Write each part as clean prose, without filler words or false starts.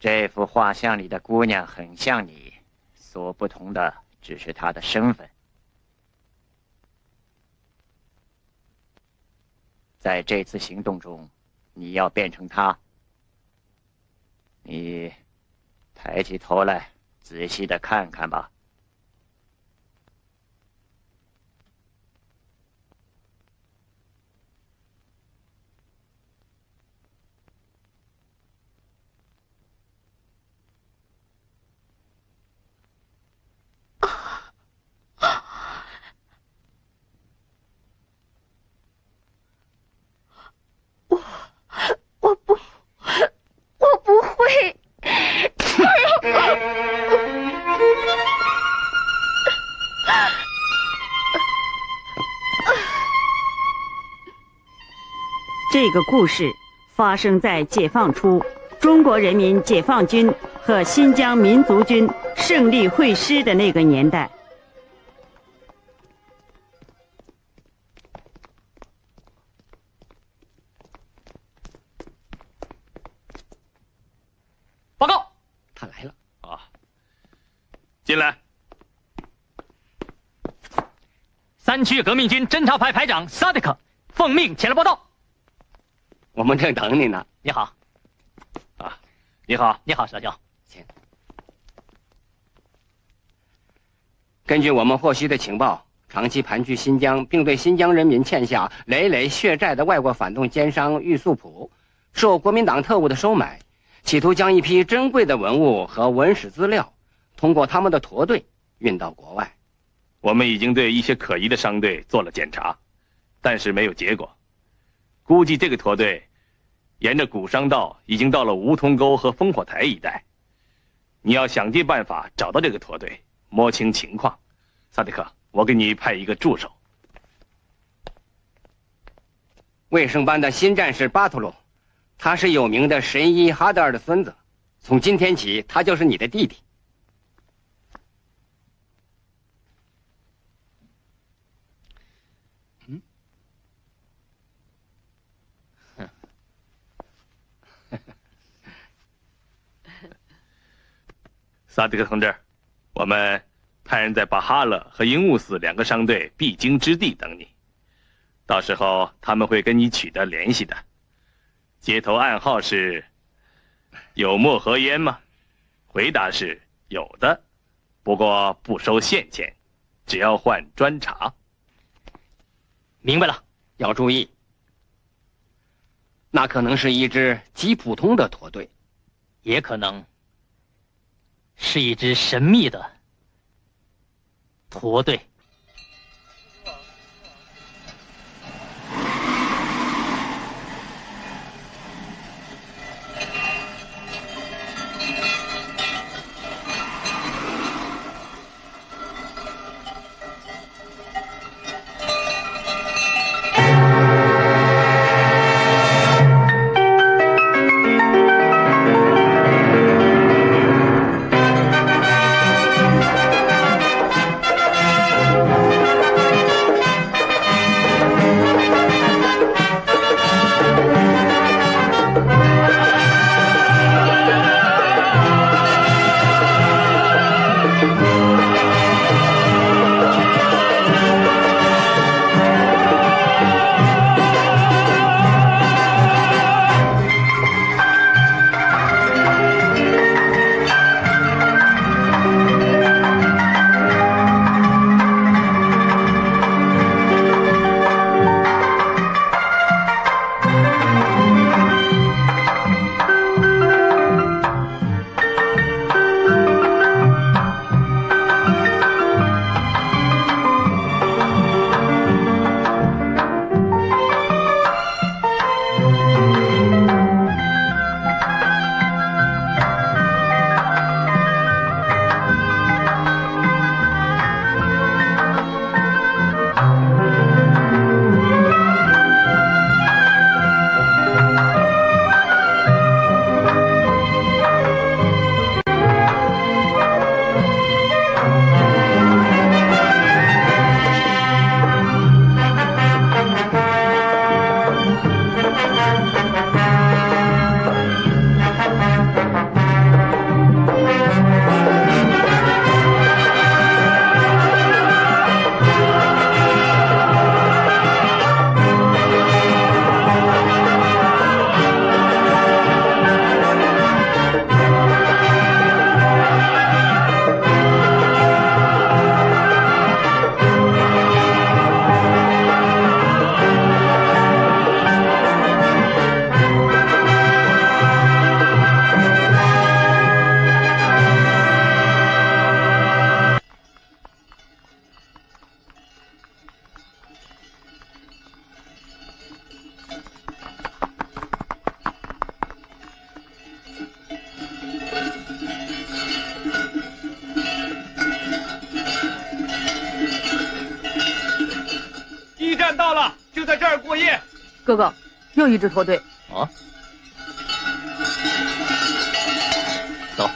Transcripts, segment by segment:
这幅画像里的姑娘很像你，所不同的只是她的身份。在这次行动中，你要变成她。你抬起头来，仔细的看看吧。我不会。这个故事发生在解放初，中国人民解放军和新疆民族军胜利会师的那个年代。报告，他来了啊！进来。3区革命军侦察排排长萨迪克奉命前来报道。我们正等你呢。你好。啊，你好，你好，少校。请。根据我们获悉的情报，长期盘踞新疆，并对新疆人民欠下累累血债的外国反动奸商玉素普，受国民党特务的收买，企图将一批珍贵的文物和文史资料通过他们的驼队运到国外。我们已经对一些可疑的商队做了检查，但是没有结果。估计这个驼队沿着古商道已经到了梧桐沟和烽火台一带。你要想尽办法找到这个驼队，摸清情况。萨迪克，我给你派一个助手。卫生班的新战士巴图鲁，他是有名的神医哈德尔的孙子，从今天起他就是你的弟弟。萨迪克同志，我们派人在巴哈勒和英务寺2个商队必经之地等你，到时候他们会跟你取得联系的。接头暗号是有墨和烟吗？回答是有的，不过不收现钱，只要换砖茶。明白了，要注意，那可能是一支极普通的驼队，也可能是一支神秘的驼队。在这儿过夜。哥哥，又一支驼队。哦，走。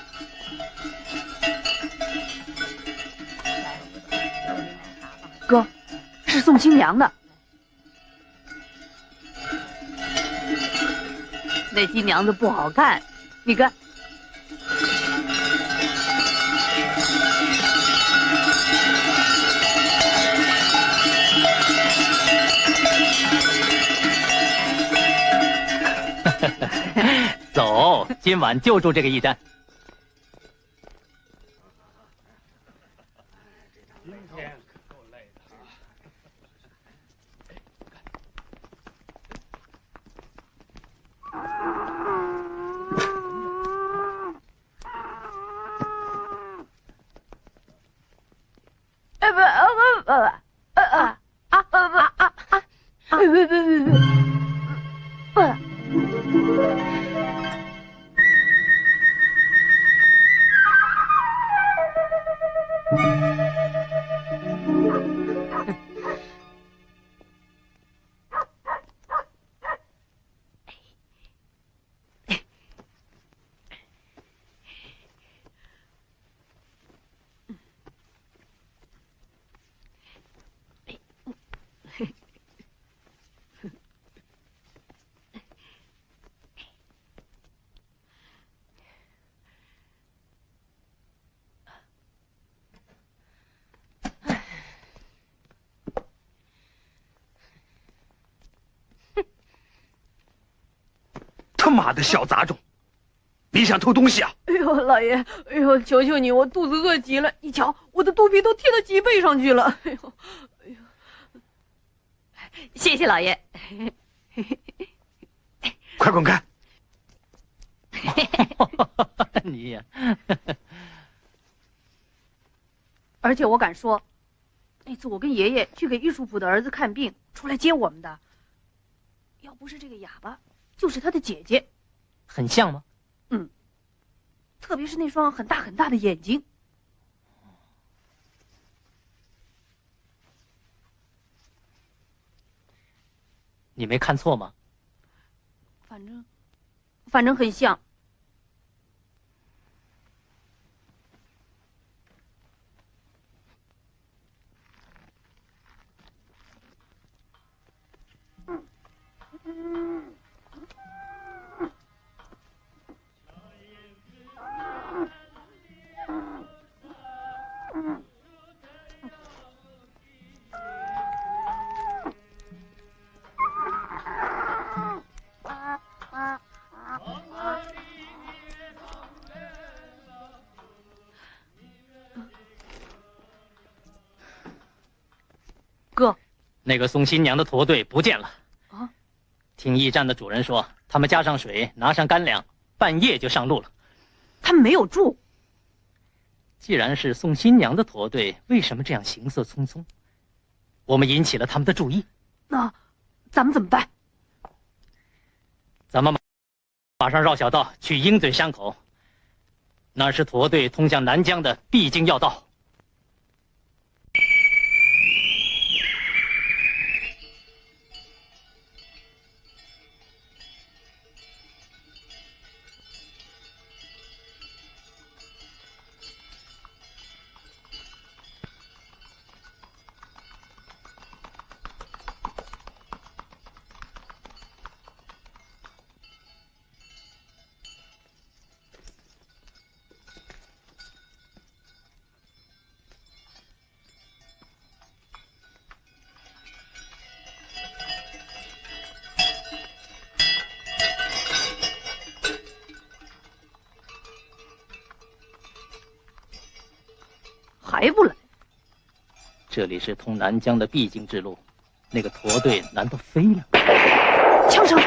哥，是送新娘的。那新娘子不好看，你看。走，今晚就住这个驿站。今天可够累的啊！他妈的小杂种，你想偷东西啊？哎呦，老爷，哎呦，求求你，我肚子饿极了，你瞧，我的肚皮都贴到脊背上去了。哎呦，哎呦，谢谢老爷。快滚开！你呀，而且我敢说，那次我跟爷爷去给玉树普的儿子看病，出来接我们的，要不是这个哑巴，就是他的姐姐。很像吗？嗯，特别是那双很大很大的眼睛。你没看错吗？反正很像。哥，那个送新娘的驼队不见了。啊？听驿站的主人说，他们加上水，拿上干粮，半夜就上路了。他们没有住。既然是送新娘的驼队，为什么这样行色匆匆？我们引起了他们的注意。那咱们怎么办？咱们马上绕小道去鹰嘴山口，那是驼队通向南疆的必经要道。还不来？这里是通南疆的必经之路，那个驼队难道飞了？枪声！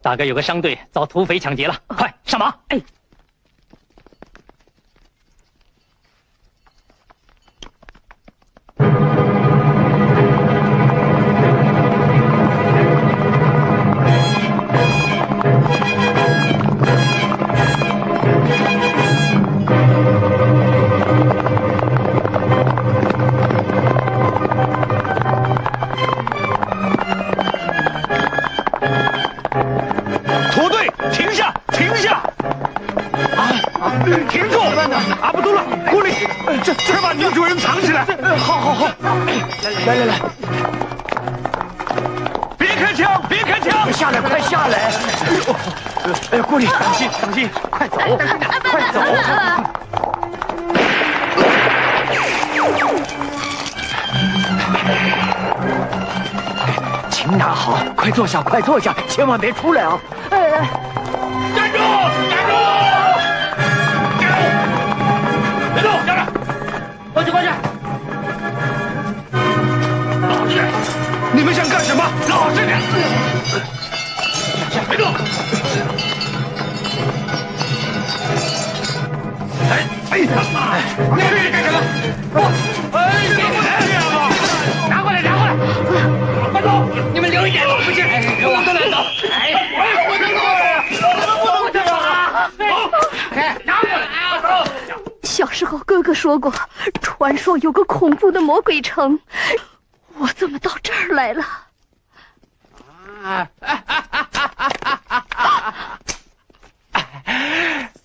大概有个商队遭土匪抢劫了，快上马！哎。停下！停下！停住！阿卜杜勒，库里，这把女主人藏起来。好，来，别开枪！别开枪！下来，快下来！哎呀，库里，当心，快走，快走！琴拿好，快坐下，千万别出来啊！站住！别动！站着！过去！老实点！你们想干什么？老实点！别动！你干什么？拿过来！快走！你们留一点都不行！我都拿走！拿过来！走！小时候哥哥说过，传说有个恐怖的魔鬼城，我怎么到这儿来了？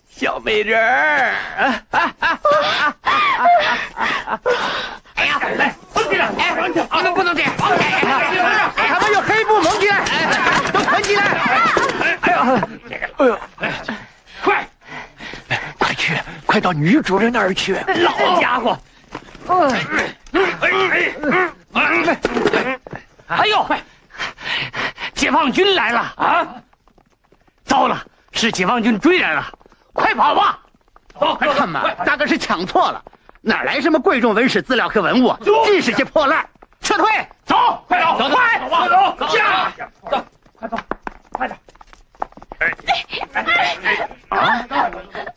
小美人儿，哎呀，来，封起来！你们不能这样！他们有黑布蒙起来，都捆起来！快去，快到女主人那儿去！老家伙！哎呦，解放军来了啊！糟了，是解放军追来了，快跑吧！走，快看嘛，大概是抢错了，哪来什么贵重文史资料和文物啊？尽是些破烂，撤退！走，快走，走，下，走，快点！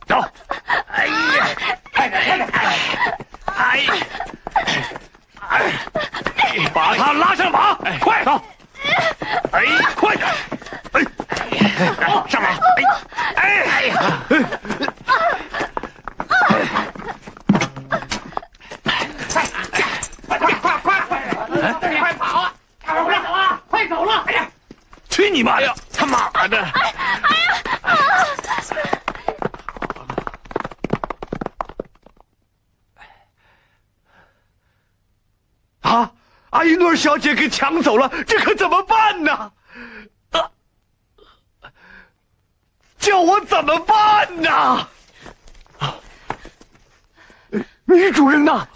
走！哎呀，快点！把他拉上马，快走！快点！上马！快跑啊！快走了！哎呀，去你妈呀！他妈的！阿依诺尔小姐给抢走了，这可怎么办呢？叫我怎么办呢？女主人呐！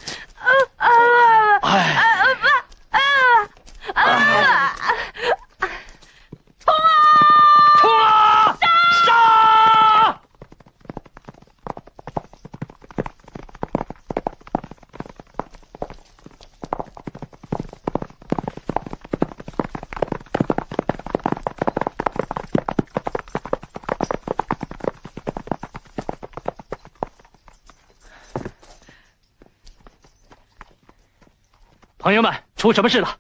冲啊！杀！朋友们，出什么事了？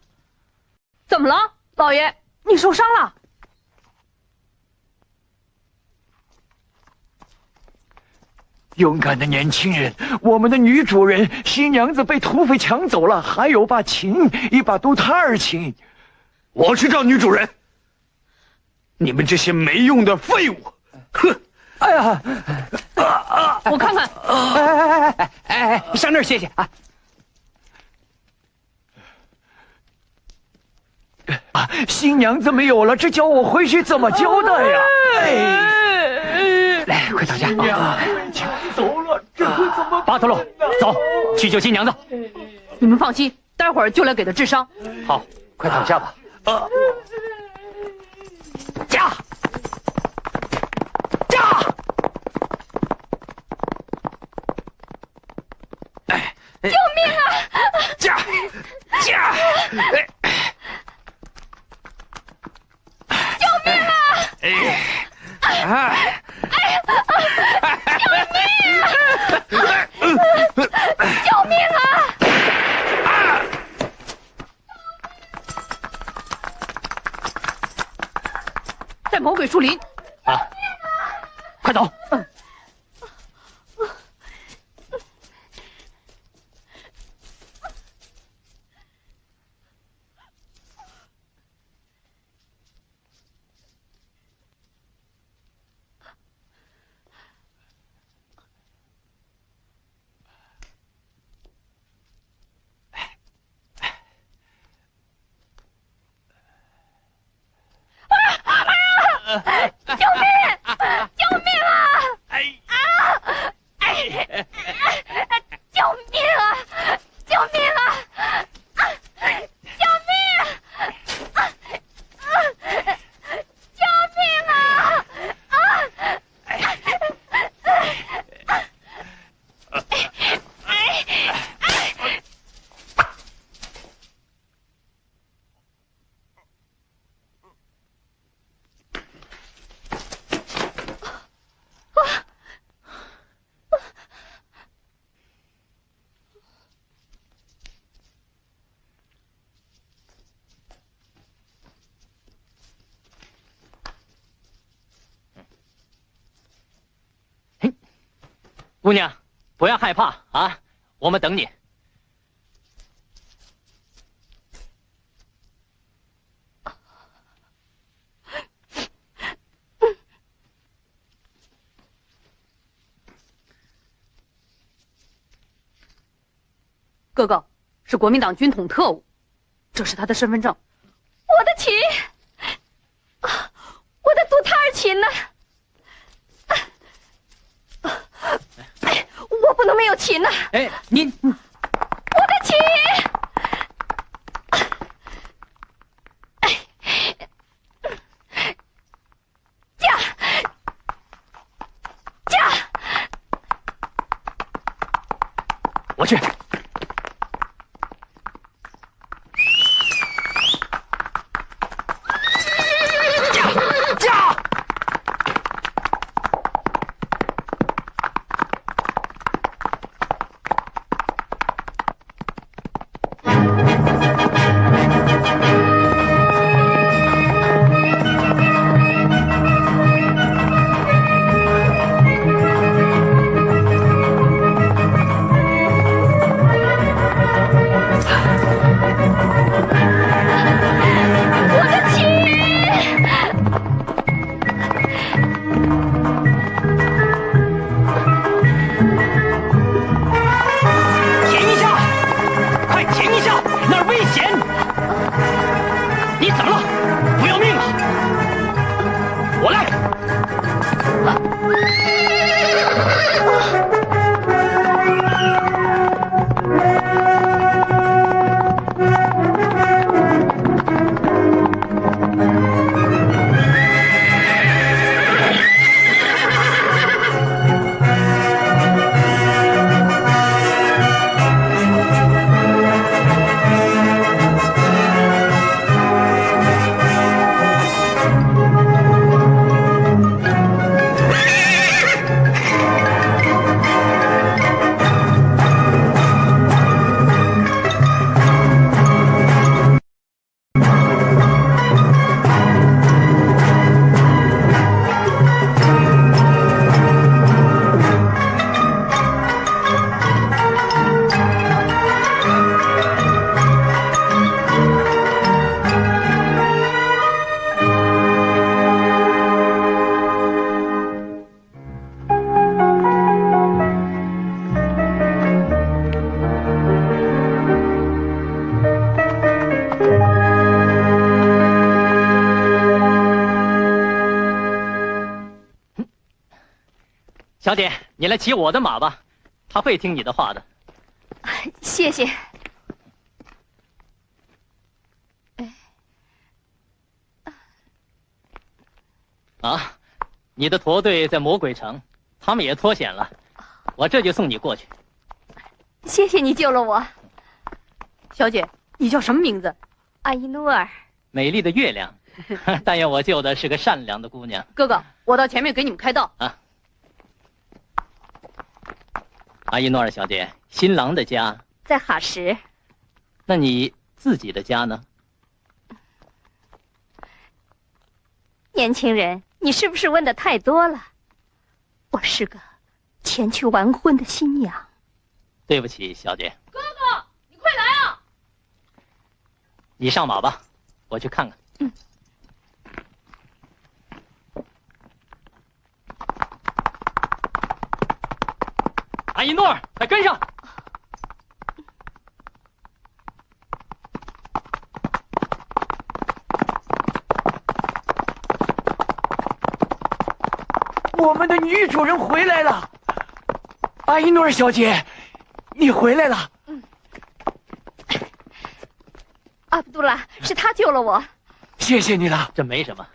怎么了，老爷？你受伤了？勇敢的年轻人，我们的女主人新娘子被土匪抢走了，还有把琴，一把杜塔尔琴。我去找女主人。你们这些没用的废物！哼！哎呀，我看看。上那儿歇歇啊！新娘子没有了，这叫我回去怎么交代呀？来，快躺下！抢走了，这可怎么办？巴特洛，走，去救新娘子。你们放心，待会儿就来给她治伤。好，快躺下吧。驾！救命啊！驾！救命啊！救命啊！在魔鬼树林。快走！救命啊！救命啊！救命啊！救命！救命啊！姑娘，不要害怕啊，我们等你。哥哥是国民党军统特务，这是他的身份证。我的琴，我的杜塔尔琴呢？我不能没有琴呐！哎，你，我的琴！驾！我去。小姐，你来骑我的马吧，他会听你的话的。谢谢。啊，你的驼队在魔鬼城，他们也脱险了，我这就送你过去。谢谢你救了我。小姐，你叫什么名字？阿依努尔。美丽的月亮，但愿我救的是个善良的姑娘。哥哥，我到前面给你们开道。啊，阿依诺尔小姐，新郎的家在哈什。那你自己的家呢？年轻人，你是不是问的太多了？我是个前去完婚的新娘。对不起，小姐。哥哥，你快来啊！你上马吧，我去看看。嗯。阿依诺尔，快跟上！我们的女主人回来了。阿依诺尔小姐，你回来了。阿卜杜拉，是他救了我。谢谢你了。这没什么。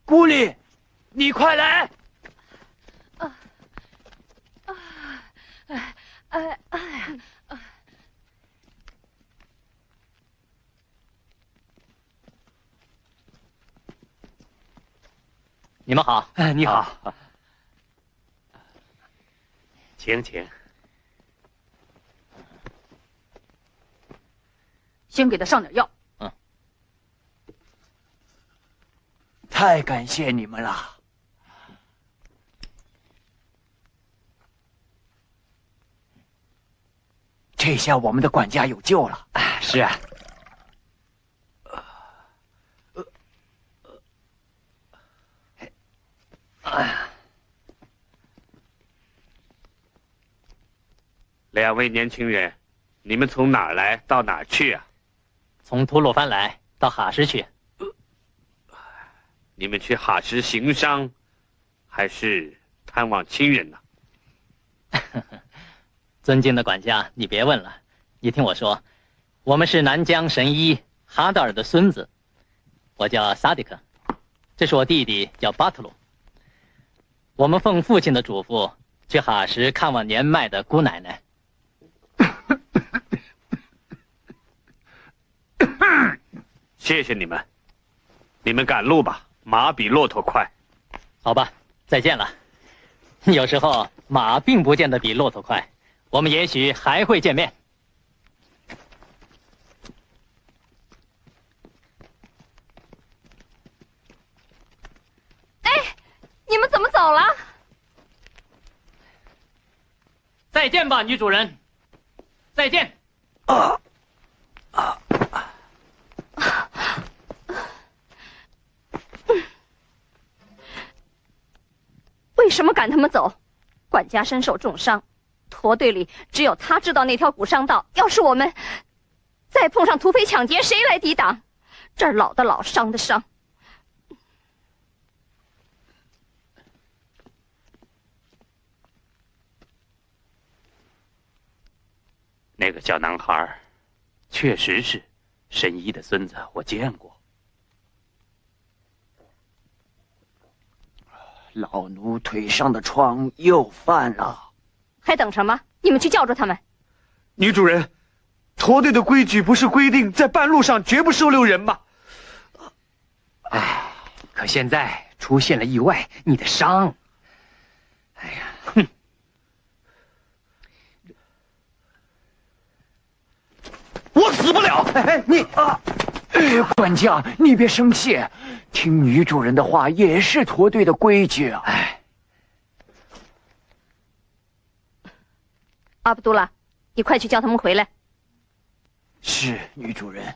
古丽，你快来。你们好。你好。请。先给他上点药。太感谢你们了。这下我们的管家有救了。是啊。两位年轻人，你们从哪儿来到哪儿去啊？从吐鲁番来到哈什去。你们去哈什行商，还是探望亲人呢？尊敬的管家，你别问了，你听我说，我们是南疆神医哈德尔的孙子，我叫萨迪克，这是我弟弟叫巴特鲁。我们奉父亲的嘱咐去哈什看望年迈的姑奶奶。谢谢你们，你们赶路吧，马比骆驼快。好吧，再见了。有时候马并不见得比骆驼快，我们也许还会见面。哎，你们怎么走了？再见吧，女主人。再见。为什么赶他们走？管家身受重伤，驼队里只有他知道那条古商道。要是我们再碰上土匪抢劫，谁来抵挡？这儿老的老，伤的伤。那个小男孩，确实是神医的孙子，我见过。老奴腿上的疮又犯了，还等什么？你们去叫住他们。女主人，驼队的规矩不是规定在半路上绝不收留人吗？哎，可现在出现了意外，你的伤……哎呀，哼！我死不了！管家，你别生气，听女主人的话也是驼队的规矩啊。阿卜杜拉，你快去叫他们回来。是，女主人。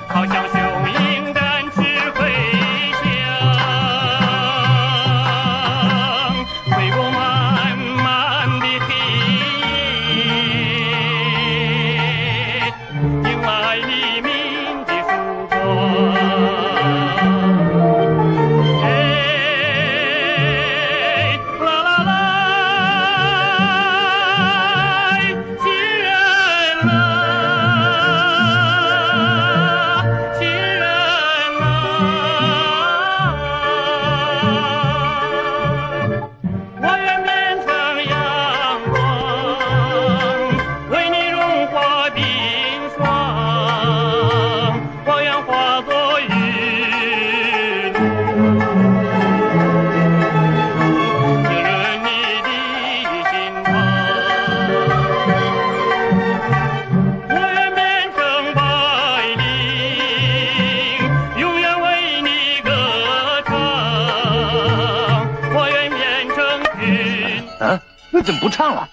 好像雄鹰。啊，那怎么不唱了？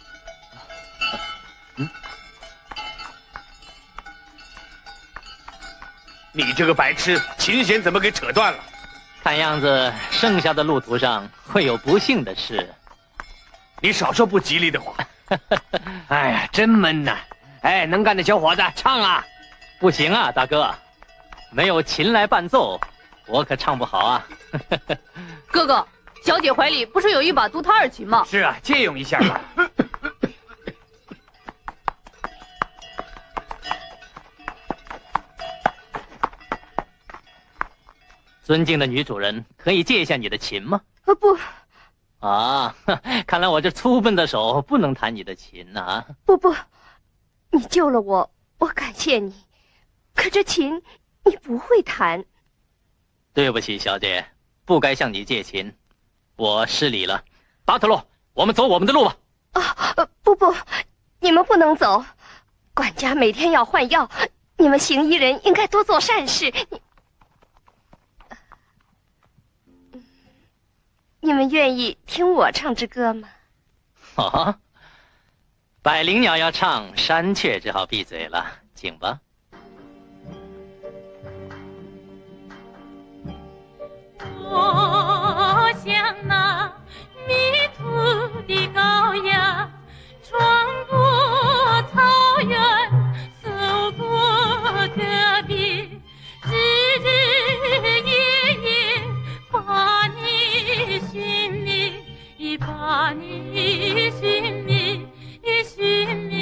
你这个白痴，琴弦怎么给扯断了？看样子剩下的路途上会有不幸的事。你少说不吉利的话。哎呀，真闷呐！哎，能干的小伙子，唱啊！不行啊，大哥，没有琴来伴奏，我可唱不好啊。哥哥，小姐怀里不是有一把杜塔尔琴吗？是啊，借用一下吧。尊敬的女主人，可以借一下你的琴吗？不。啊，看来我这粗笨的手不能弹你的琴啊。不，你救了我，我感谢你。可这琴你不会弹。对不起，小姐，不该向你借琴，我失礼了。巴特洛，我们走我们的路吧。不，你们不能走。管家每天要换药，你们行医人应该多做善事。你们愿意听我唱支歌吗？啊，百灵鸟要唱，山雀只好闭嘴了，请吧。我像那迷途的羔羊，穿过草原，走过戈壁，日日夜夜把你寻觅，把你寻觅，寻觅。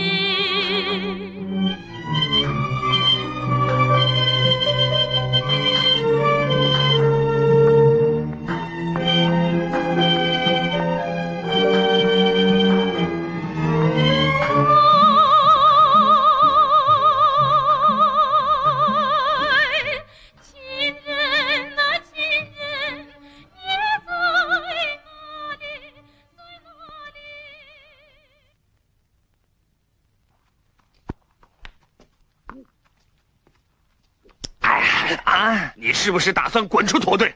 你是不是打算滚出驼队？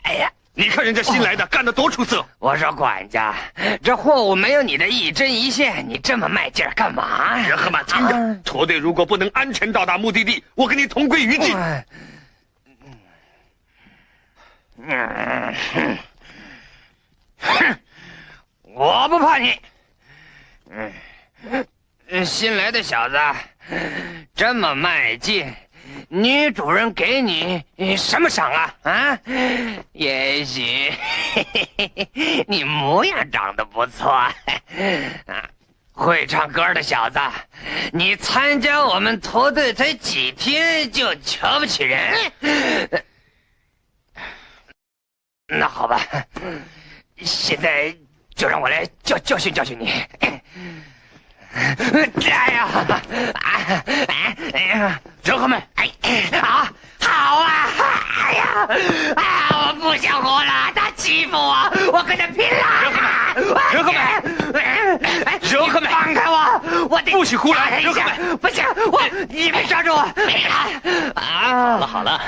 哎呀，你看人家新来的干得多出色！我说管家，这货物没有你的一针一线，你这么卖劲儿干嘛呀？人和马听着，驼队如果不能安全到达目的地，我跟你同归于尽。我不怕你。新来的小子这么卖劲，女主人给你什么赏啊？啊，也许你模样长得不错啊，会唱歌的小子，你参加我们驼队才几天就瞧不起人？那好吧，现在就让我来教训教训你。哎呀，哎呀，人和们，好啊！哎呀，我不想活了，他欺负我，我跟他拼了！人和们，人和们，放开我！我得不许胡来！人和们，不行，你别抓住我！好了，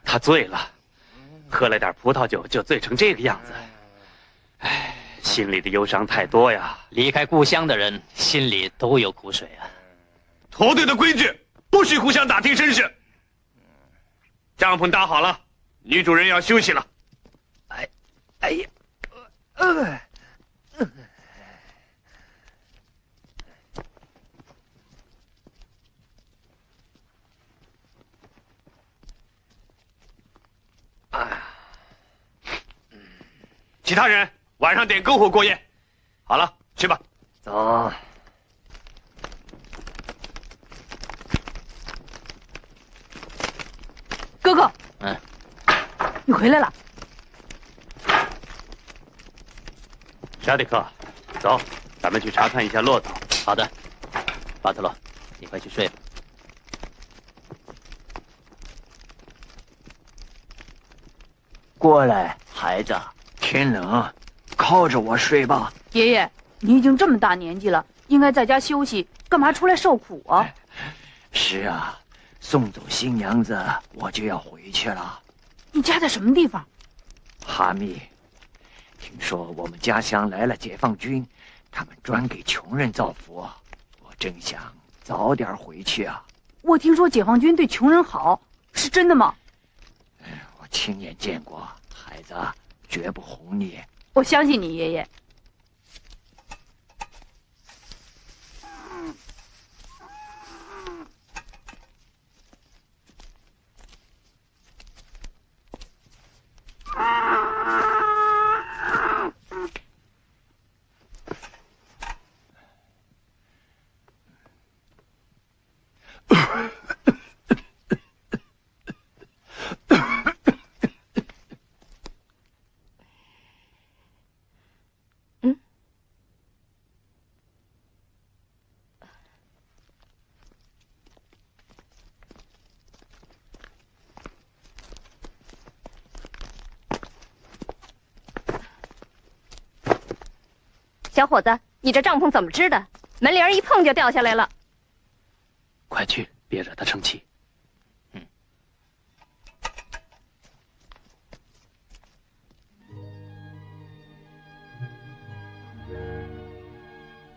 他醉了，喝了点葡萄酒就醉成这个样子。唉，心里的忧伤太多呀。离开故乡的人心里都有苦水啊。驼队的规矩不许互相打听身世。帐篷搭好了，女主人要休息了。哎呀，其他人晚上点篝火过夜。好了，去吧。走。哥哥，你回来了。沙迪克，走，咱们去查看一下骆驼。好的，巴特罗，你快去睡吧。过来，孩子，天冷，靠着我睡吧。爷爷，你已经这么大年纪了，应该在家休息，干嘛出来受苦啊？是啊，送走新娘子，我就要回去了。你家在什么地方？哈密，听说我们家乡来了解放军，他们专给穷人造福，我正想早点回去啊。我听说解放军对穷人好，是真的吗？我亲眼见过，孩子绝不哄你。我相信你，爷爷。小伙子，你这帐篷怎么织的？门铃一碰就掉下来了。快去，别惹他生气。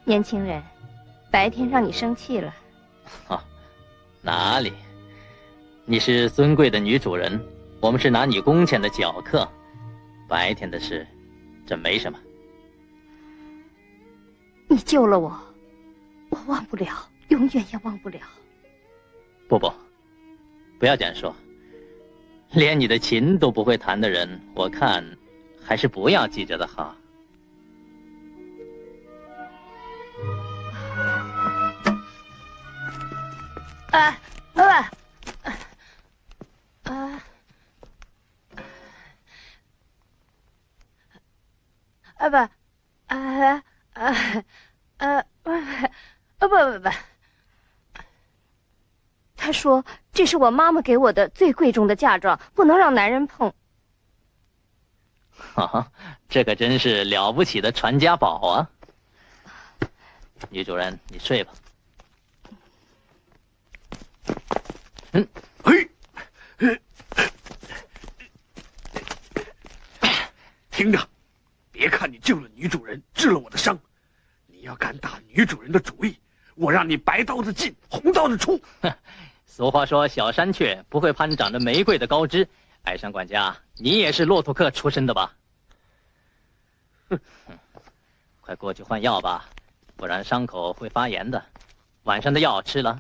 年轻人，白天让你生气了。哪里？你是尊贵的女主人，我们是拿你工钱的脚客，白天的事，这没什么。你救了我，我忘不了，永远也忘不了。不，不要这样说。连你的琴都不会弹的人，我看还是不要记着的好。不，他说这是我妈妈给我的最贵重的嫁妆，不能让男人碰。这可真是了不起的传家宝啊！女主人，你睡吧。听着，别看你救了女主人，治了我的伤，你要敢打女主人的主意，我让你白刀子进，红刀子出。俗话说，小山雀不会攀长着玫瑰的高枝。矮山管家，你也是骆驼客出身的吧？快过去换药吧，不然伤口会发炎的。晚上的药吃了。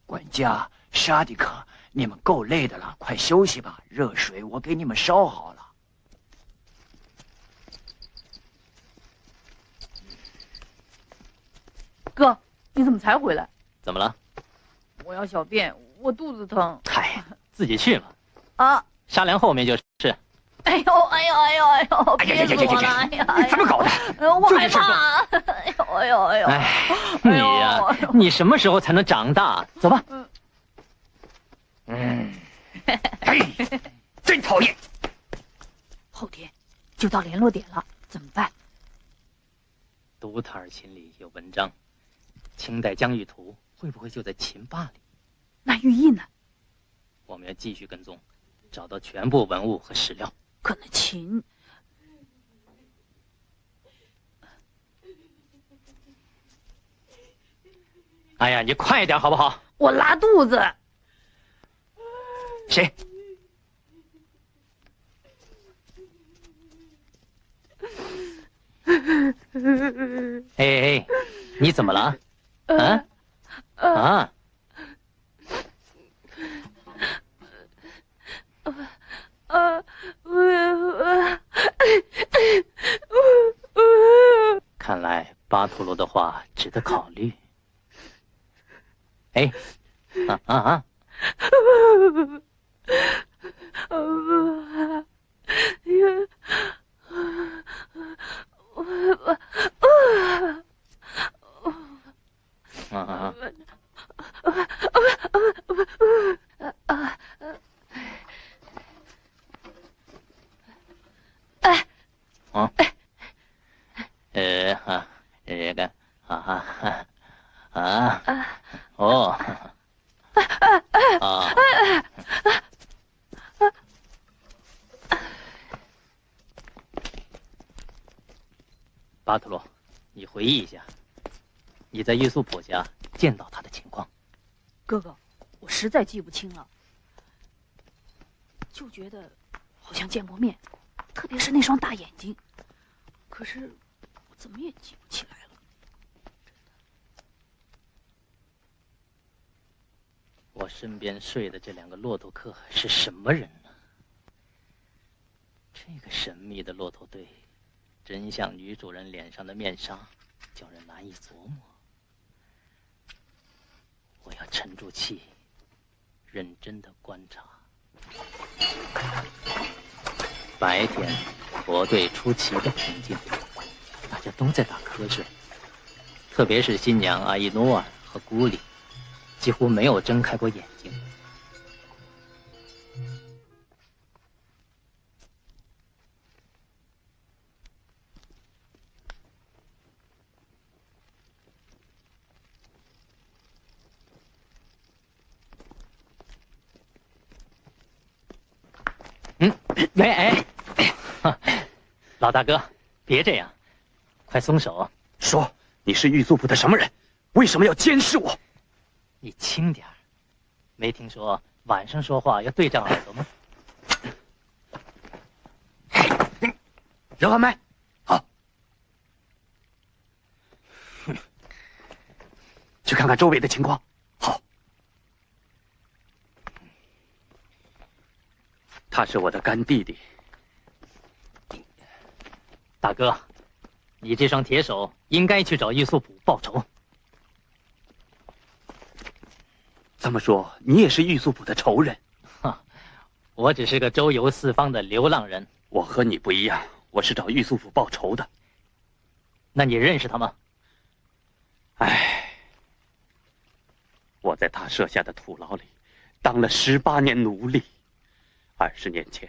管家，沙迪克，你们够累的了，快休息吧。热水我给你们烧好了。哥，你怎么才回来？怎么了？我要小便，我肚子疼。嗨，自己去嘛。啊，沙梁后面就是。哎呦，憋死我了！哎呀，你怎么搞的？我害怕。哎呦！哎，你呀，你什么时候才能长大？走吧。哎，真讨厌！后天就到联络点了，怎么办？独塔尔琴里有文章，清代疆域图会不会就在琴坝里？那寓意呢？我们要继续跟踪，找到全部文物和史料。可那琴……哎呀，你快点好不好？我拉肚子。谁？哎，你怎么了？看来巴图罗的话值得考虑。哎，巴特洛，你回忆一下，你在玉素普家见到他的情况。哥哥，我实在记不清了，就觉得好像见过面，特别是那双大眼睛。可是我怎么也记不起来了。我身边睡的这2个骆驼客是什么人呢？这个神秘的骆驼队，真像女主人脸上的面纱，叫人难以琢磨。我要沉住气，认真的观察。白天，驼队出奇的平静，大家都在打瞌睡，特别是新娘阿依诺尔和古里，几乎没有睁开过眼睛。哎，老大哥，别这样，快松手！说，你是玉素普的什么人？为什么要监视我？你轻点儿，没听说晚上说话要对着耳朵吗？摇完麦，好。去看看周围的情况。好。他是我的干弟弟。大哥，你这双铁手应该去找玉素普报仇。这么说，你也是玉素普的仇人？哈，我只是个周游四方的流浪人。我和你不一样，我是找玉素普报仇的。那你认识他吗？唉，我在他设下的土牢里当了18年奴隶。20年前，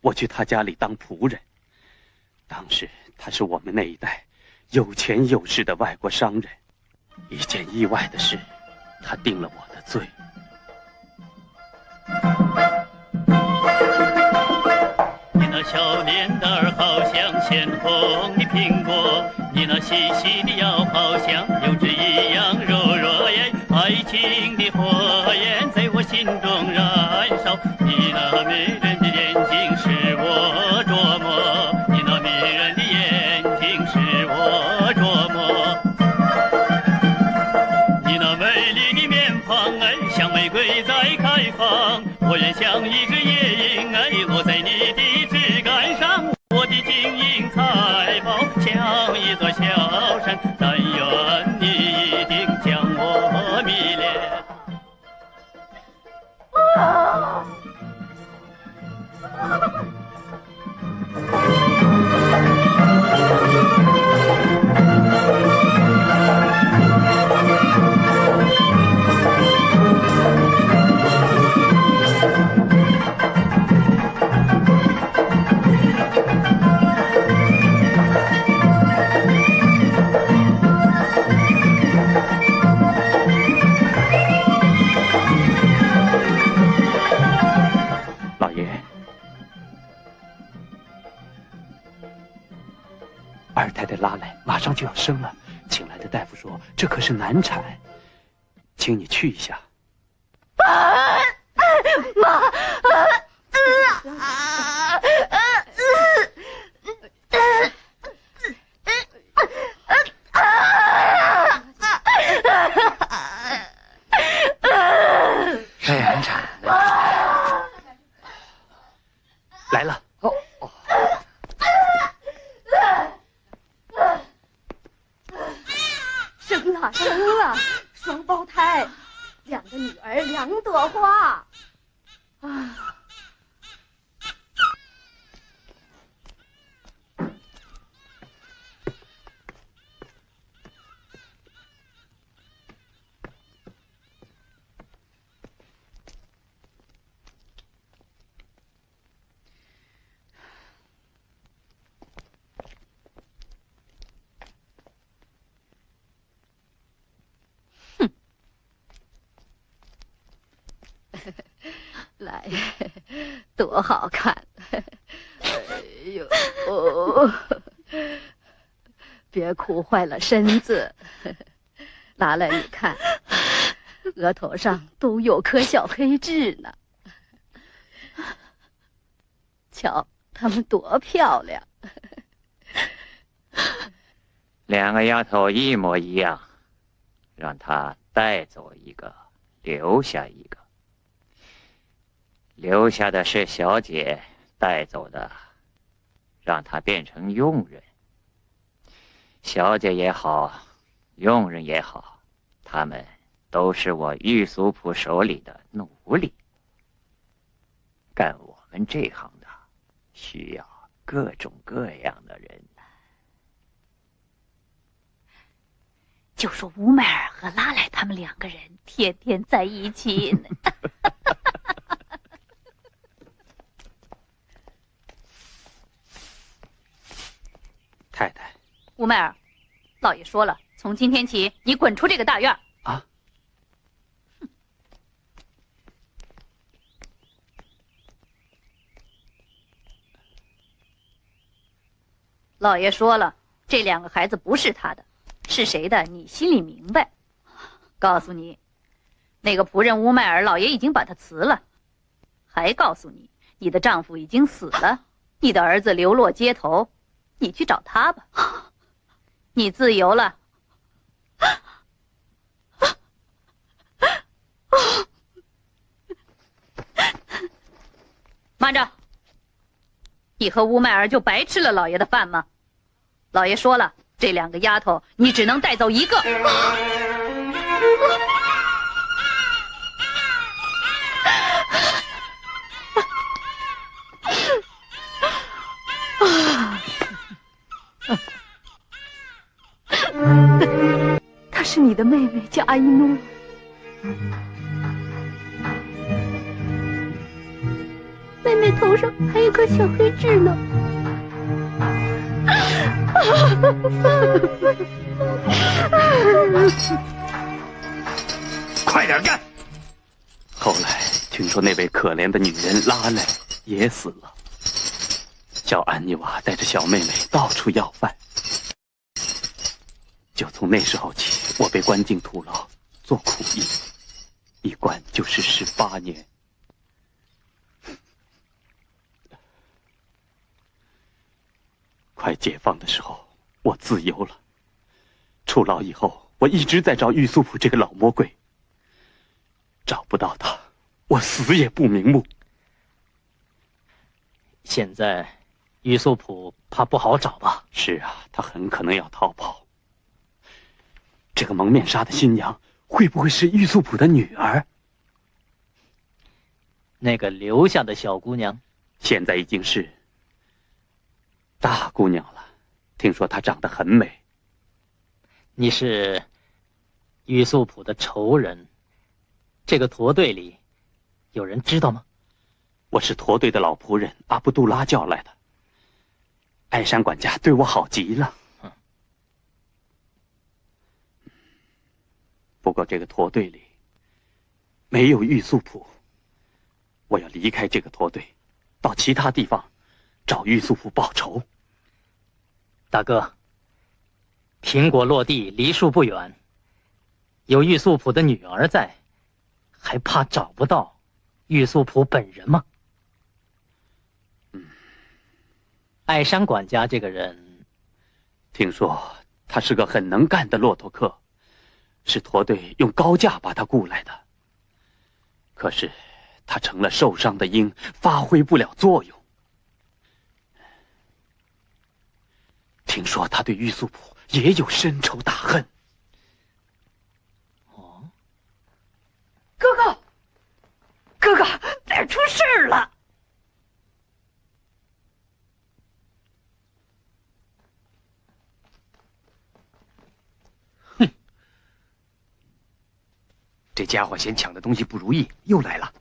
我去他家里当仆人。当时他是我们那一代有钱有势的外国商人。一件意外的事，他定了我的罪。你那小脸蛋儿好像鲜红的苹果，你那细细的腰好像柳枝一样柔弱耶。爱情的火焰在我心中燃烧，你那迷人的眼睛使我琢磨，你那迷人的眼睛使我琢磨，你那美丽的面庞哎，像玫瑰在开放，我愿像一只夜莺哎，落在你的枝干上，我的金银财宝像一座小山，但愿你一定将我迷恋。老爷，二太太拉来，马上就要生了，请来的大夫说这可是难产，请你去一下。妈，难产来了。哦哦，生了，双胞胎，2个女儿2朵花，啊。来，多好看！哎呦，别哭坏了身子。拿来你看，额头上都有颗小黑痣呢。瞧，她们多漂亮！两个丫头一模一样，让她带走一个，留下一个。留下的是小姐，带走的，让她变成佣人。小姐也好，佣人也好，他们都是我玉苏普手里的奴隶。干我们这行的，需要各种各样的人。就说乌麦尔和拉莱他们两个人天天在一起呢。太太，乌麦尔，老爷说了，从今天起你滚出这个大院啊！老爷说了，这两个孩子不是他的，是谁的你心里明白。告诉你，那个仆人乌麦尔，老爷已经把他辞了。还告诉你，你的丈夫已经死了，你的儿子流落街头，你去找他吧。你自由了。慢着，你和乌麦尔就白吃了老爷的饭吗？老爷说了，这两个丫头你只能带走一个。她是你的妹妹，叫阿依诺。妹妹头上还有颗小黑痣呢。快点干！后来听说那位可怜的女人拉莱也死了，叫安妮娃带着小妹妹到处要饭。就从那时候起，我被关进土牢做苦役，一关就是18年。快解放的时候，我自由了。出牢以后，我一直在找玉苏普这个老魔鬼，找不到他，我死也不瞑目。现在，玉苏普怕不好找吧？是啊，他很可能要逃跑。这个蒙面纱的新娘会不会是玉苏普的女儿？那个留下的小姑娘，现在已经是大姑娘了。听说她长得很美。你是玉素普的仇人，这个驼队里有人知道吗？我是驼队的老仆人阿卜杜拉叫来的。艾山管家对我好极了。不过这个驼队里没有玉素普，我要离开这个驼队，到其他地方找玉素普报仇。大哥，苹果落地梨树不远，有玉素普的女儿在，还怕找不到玉素普本人吗？艾山管家这个人，听说他是个很能干的骆驼客，是驼队用高价把他雇来的。可是他成了受伤的鹰，发挥不了作用。听说他对玉素普也有深仇大恨。哦，哥哥，哥哥，哪儿出事儿了？这家伙嫌抢的东西不如意，又来了。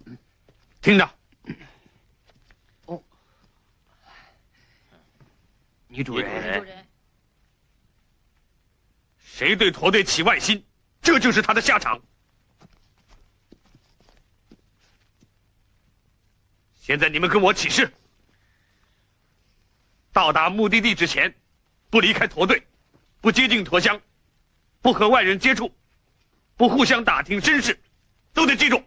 听着，哦，女主人，谁对驼队起外心，这就是他的下场。现在你们跟我起誓，到达目的地之前，不离开驼队，不接近驼乡，不和外人接触，不互相打听身世，都得记住。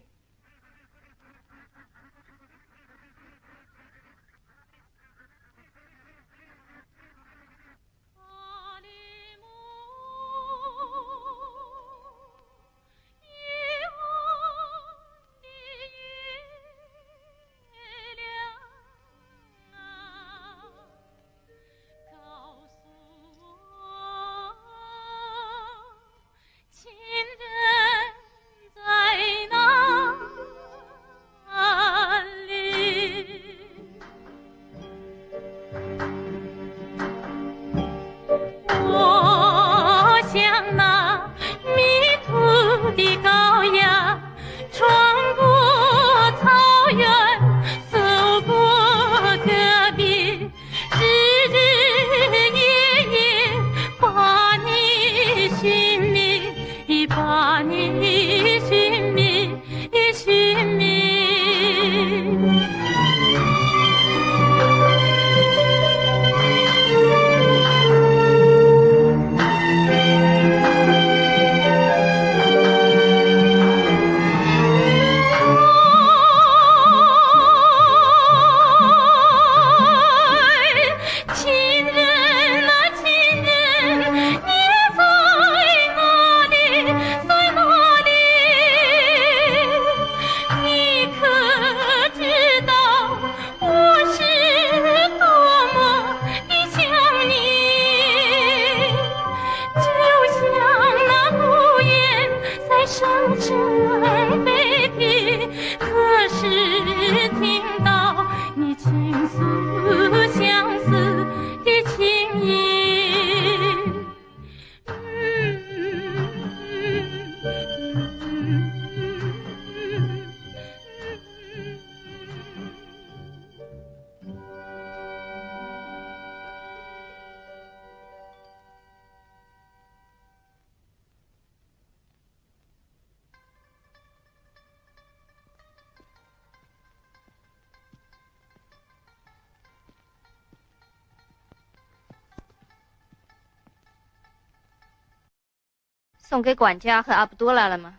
送给管家和阿卜杜拉了吗？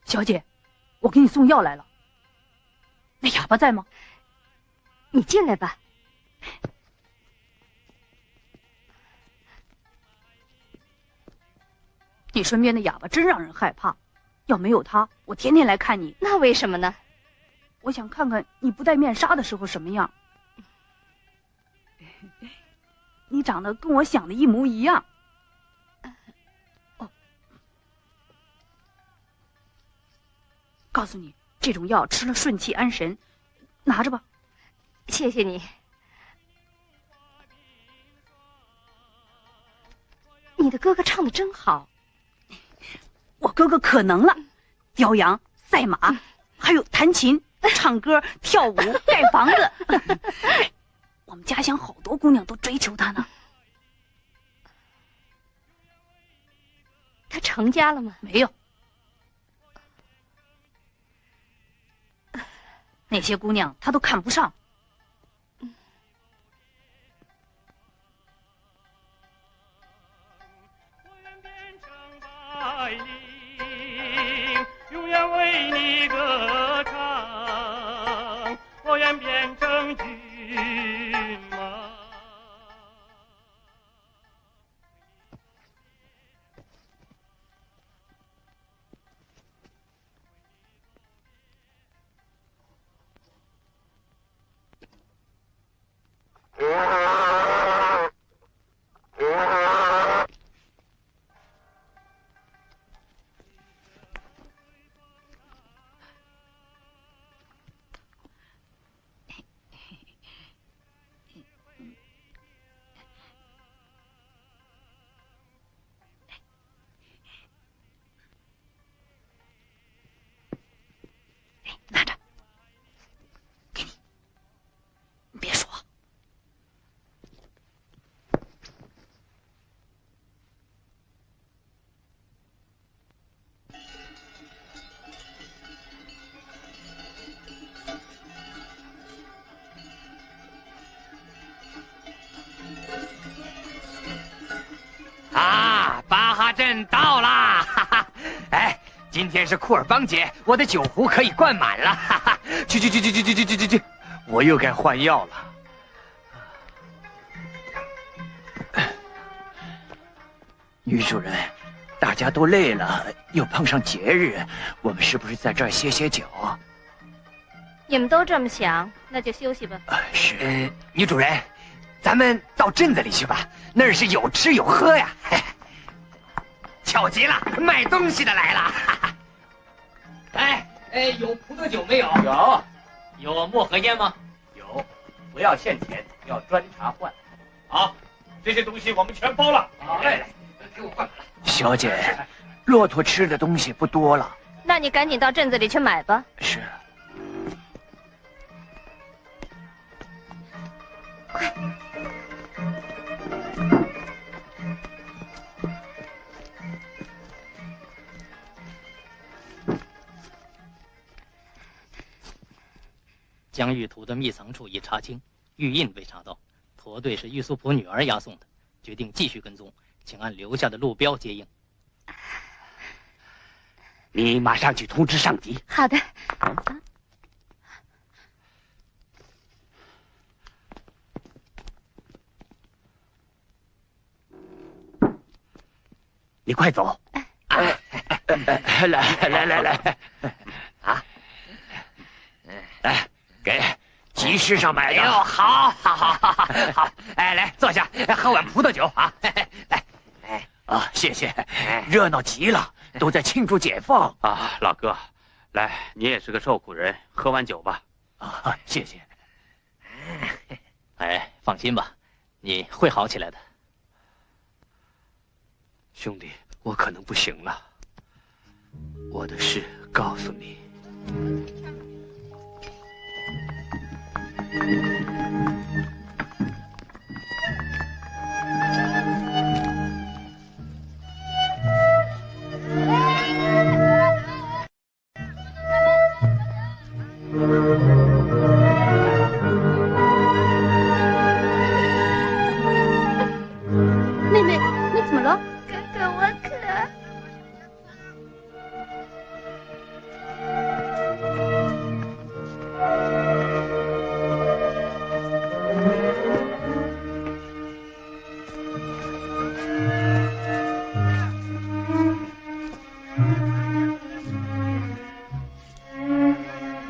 小姐，我给你送药来了。那哑巴在吗？你进来吧。你身边的哑巴真让人害怕。要没有他，我天天来看你。那为什么呢？我想看看你不戴面纱的时候什么样。你长得跟我想的一模一样。哦，告诉你，这种药吃了顺气安神，拿着吧。谢谢你。你的哥哥唱得真好。我哥哥可能了，雕羊、赛马，还有弹琴、唱歌、跳舞、盖房子。我们家乡好多姑娘都追求他呢。他成家了吗？没有。那些姑娘他都看不上。永远为你歌唱，我愿变成骏马。阵到啦！哈哈，哎，今天是库尔邦节，我的酒壶可以灌满了。哈哈，去，我又该换药了。女主人，大家都累了，又碰上节日，我们是不是在这儿歇歇脚？你们都这么想，那就休息吧。是。女主人，咱们到镇子里去吧，那儿是有吃有喝呀。巧极了，卖东西的来了。哎，有葡萄酒没有？有墨盒烟吗？有，不要现钱，要专茶换。好，这些东西我们全包了。好嘞，给我换满了。小姐，骆驼吃的东西不多了。那你赶紧到镇子里去买吧。是。快！将玉图的秘藏处已查清，玉印未查到，驼队是玉素普女儿押送的，决定继续跟踪，请按留下的路标接应。你马上去通知上级。好的。你快走！来，啊！来，给集市上买的。哎呦，好，哎，来坐下，喝碗葡萄酒啊！来，谢谢，热闹极了，都在庆祝解放啊！老哥，来，你也是个受苦人，喝碗酒吧。啊，谢谢。哎，放心吧，你会好起来的。兄弟，我可能不行了。我的事告诉你。妹妹，你怎么了？哥哥，我渴。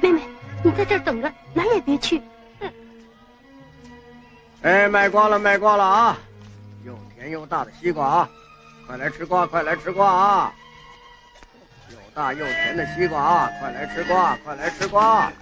妹妹，你在这儿等着，哪儿也别去。哎，卖光了啊！又甜又大的西瓜啊！快来吃瓜啊！又大又甜的西瓜啊！快来吃瓜啊！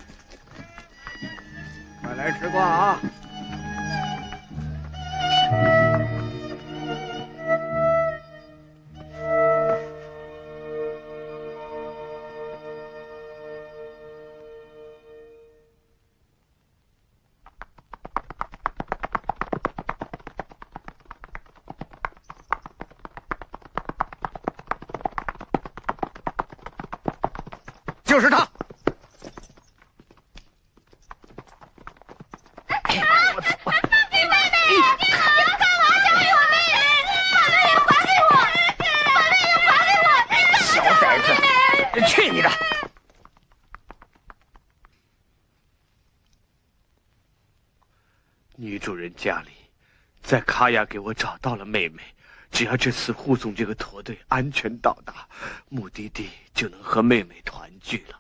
就是他！小崽子，去你的！女主人家里，在卡亚给我找到了妹妹。只要这次护送这个驼队安全到达目的地，就能和妹妹团聚了。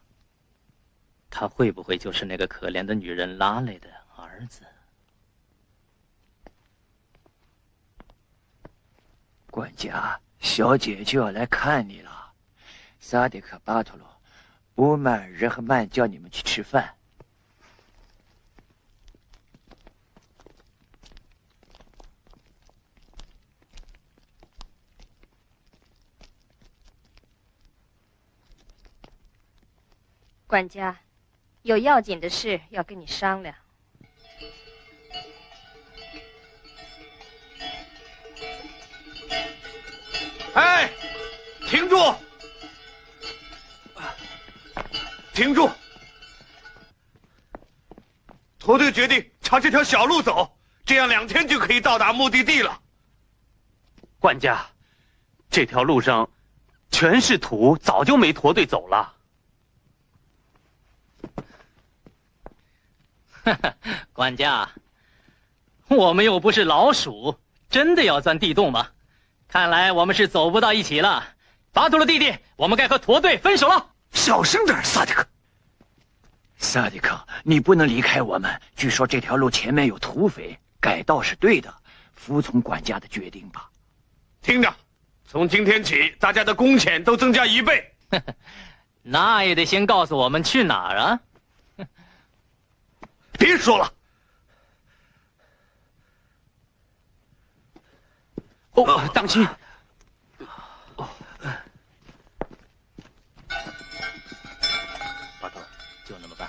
他会不会就是那个可怜的女人拉蕾的儿子？管家，小姐就要来看你了。萨迪克、巴托罗、乌迈尔、热赫曼叫你们去吃饭。管家，有要紧的事要跟你商量。哎，停住！停住！驼队决定朝这条小路走，这样2天就可以到达目的地了。管家，这条路上全是土，早就没驼队走了。管家，我们又不是老鼠，真的要钻地洞吗？看来我们是走不到一起了。巴图鲁弟弟，我们该和驼队分手了。小声点，萨迪克。萨迪克，你不能离开我们。据说这条路前面有土匪，改道是对的，服从管家的决定吧。听着，从今天起，大家的工钱都增加1倍。那也得先告诉我们去哪儿啊！别说了。哦，当心！巴托，就那么办。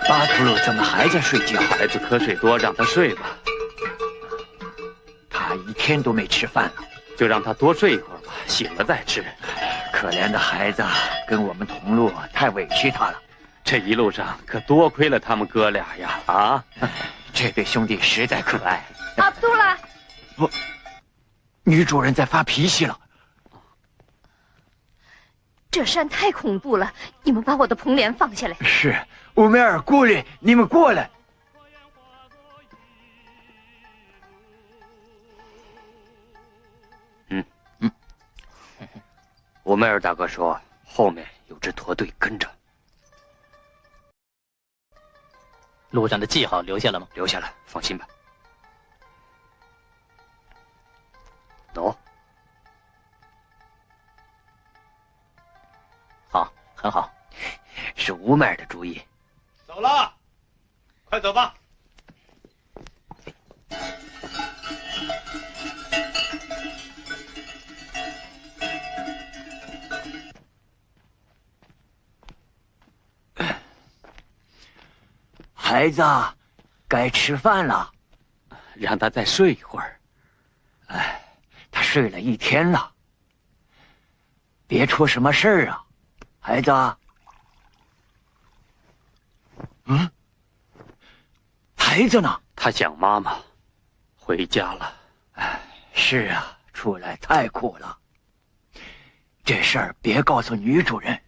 巴图鲁怎么还在睡觉？孩子瞌睡多，让他睡吧。他一天都没吃饭了，就让他多睡一会儿吧，醒了再吃。可怜的孩子，跟我们同路，太委屈他了。这一路上可多亏了他们哥俩呀！啊，这对兄弟实在可爱。阿卜杜拉，不，女主人在发脾气了。这山太恐怖了，你们把我的蓬帘放下来。是，乌梅尔姑里，你们过来。乌梅尔大哥说后面有支驼队跟着。路上的记号留下了吗？留下了，放心吧。喏，好，很好，是乌梅尔的主意。走了，快走吧。孩子，该吃饭了，让他再睡一会儿。哎，他睡了一天了，别出什么事儿啊，孩子。嗯，孩子呢？他想妈妈，回家了。哎，是啊，出来太苦了。这事儿别告诉女主人。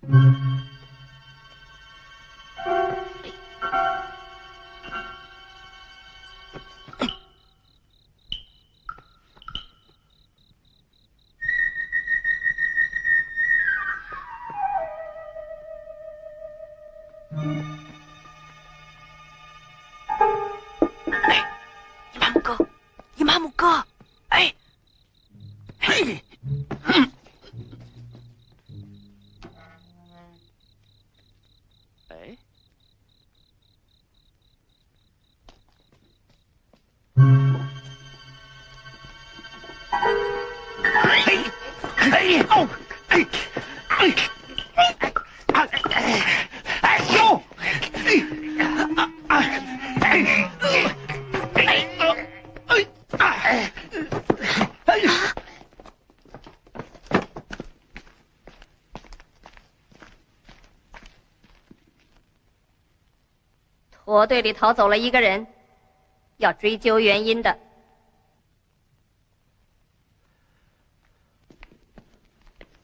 伊玛目哥，哎，嘿，哎，驼队里逃走了一个人，要追究原因的。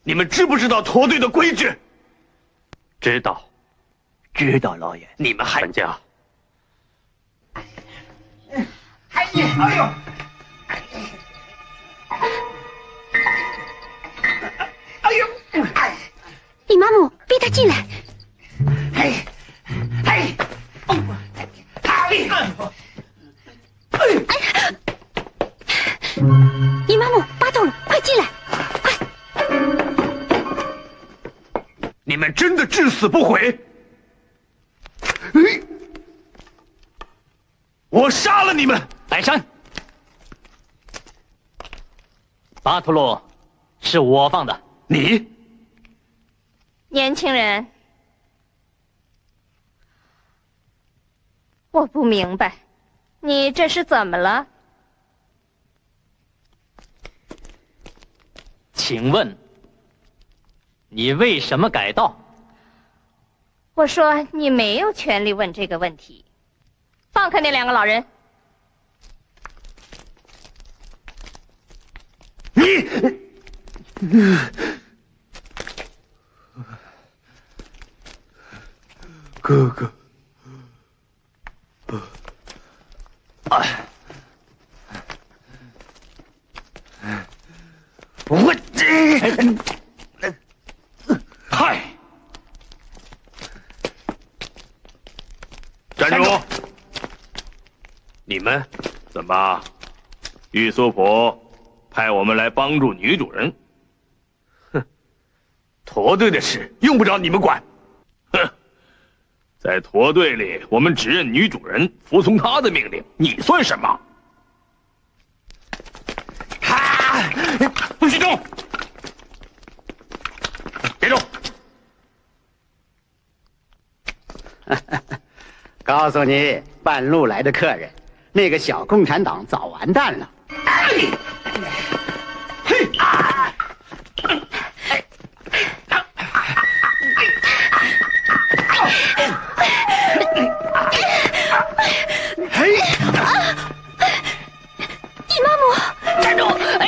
你们知不知道驼队的规矩？知道，知道，老爷。你们还管家。哎呦！哎呦！伊玛目，逼他进来。嘿，嘿，伊玛目，巴图鲁，快进来，快！你们真的至死不悔？我杀了你们！白山，巴图鲁，是我放的。你，年轻人，我不明白，你这是怎么了？请问，你为什么改道？我说你没有权利问这个问题。放开那两个老人！哥哥，我嗨！站住！你们怎么？玉苏普派我们来帮助女主人。哼，驼队的事用不着你们管。哼，在驼队里，我们只认女主人，服从她的命令。你算什么？不许动！别动！告诉你，半路来的客人，那个小共产党早完蛋了。伊玛目，站住！伊玛目！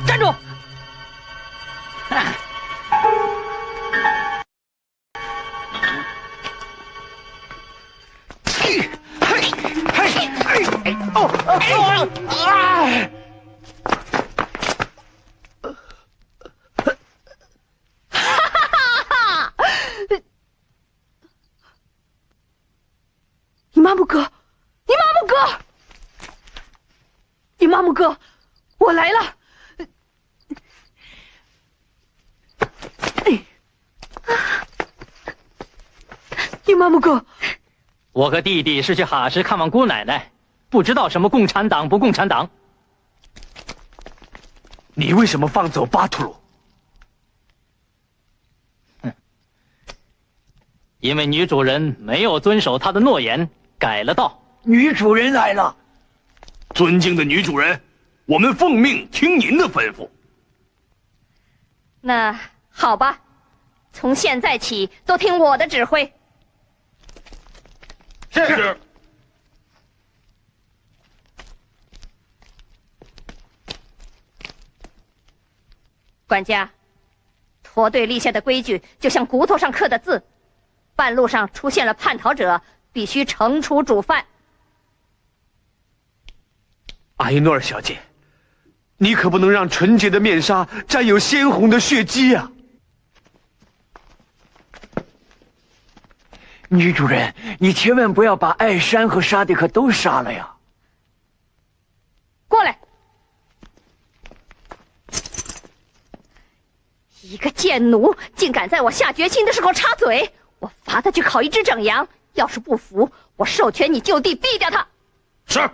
站住！伊玛目哥，伊玛目哥，伊玛目哥，我来了。伊玛目哥，我和弟弟是去哈什看望姑奶奶，不知道什么共产党不共产党。你为什么放走巴图鲁？因为女主人没有遵守她的诺言，改了道。女主人来了，尊敬的女主人，我们奉命听您的吩咐。那好吧，从现在起都听我的指挥。是。管家，驼队立下的规矩就像骨头上刻的字，半路上出现了叛逃者，必须惩处主犯。阿依诺尔小姐，你可不能让纯洁的面纱沾有鲜红的血迹啊！女主人，你千万不要把艾珊和沙迪克都杀了呀！过来！一个贱奴竟敢在我下决心的时候插嘴，我罚他去烤一只整羊。要是不服，我授权你就地毙掉他。是。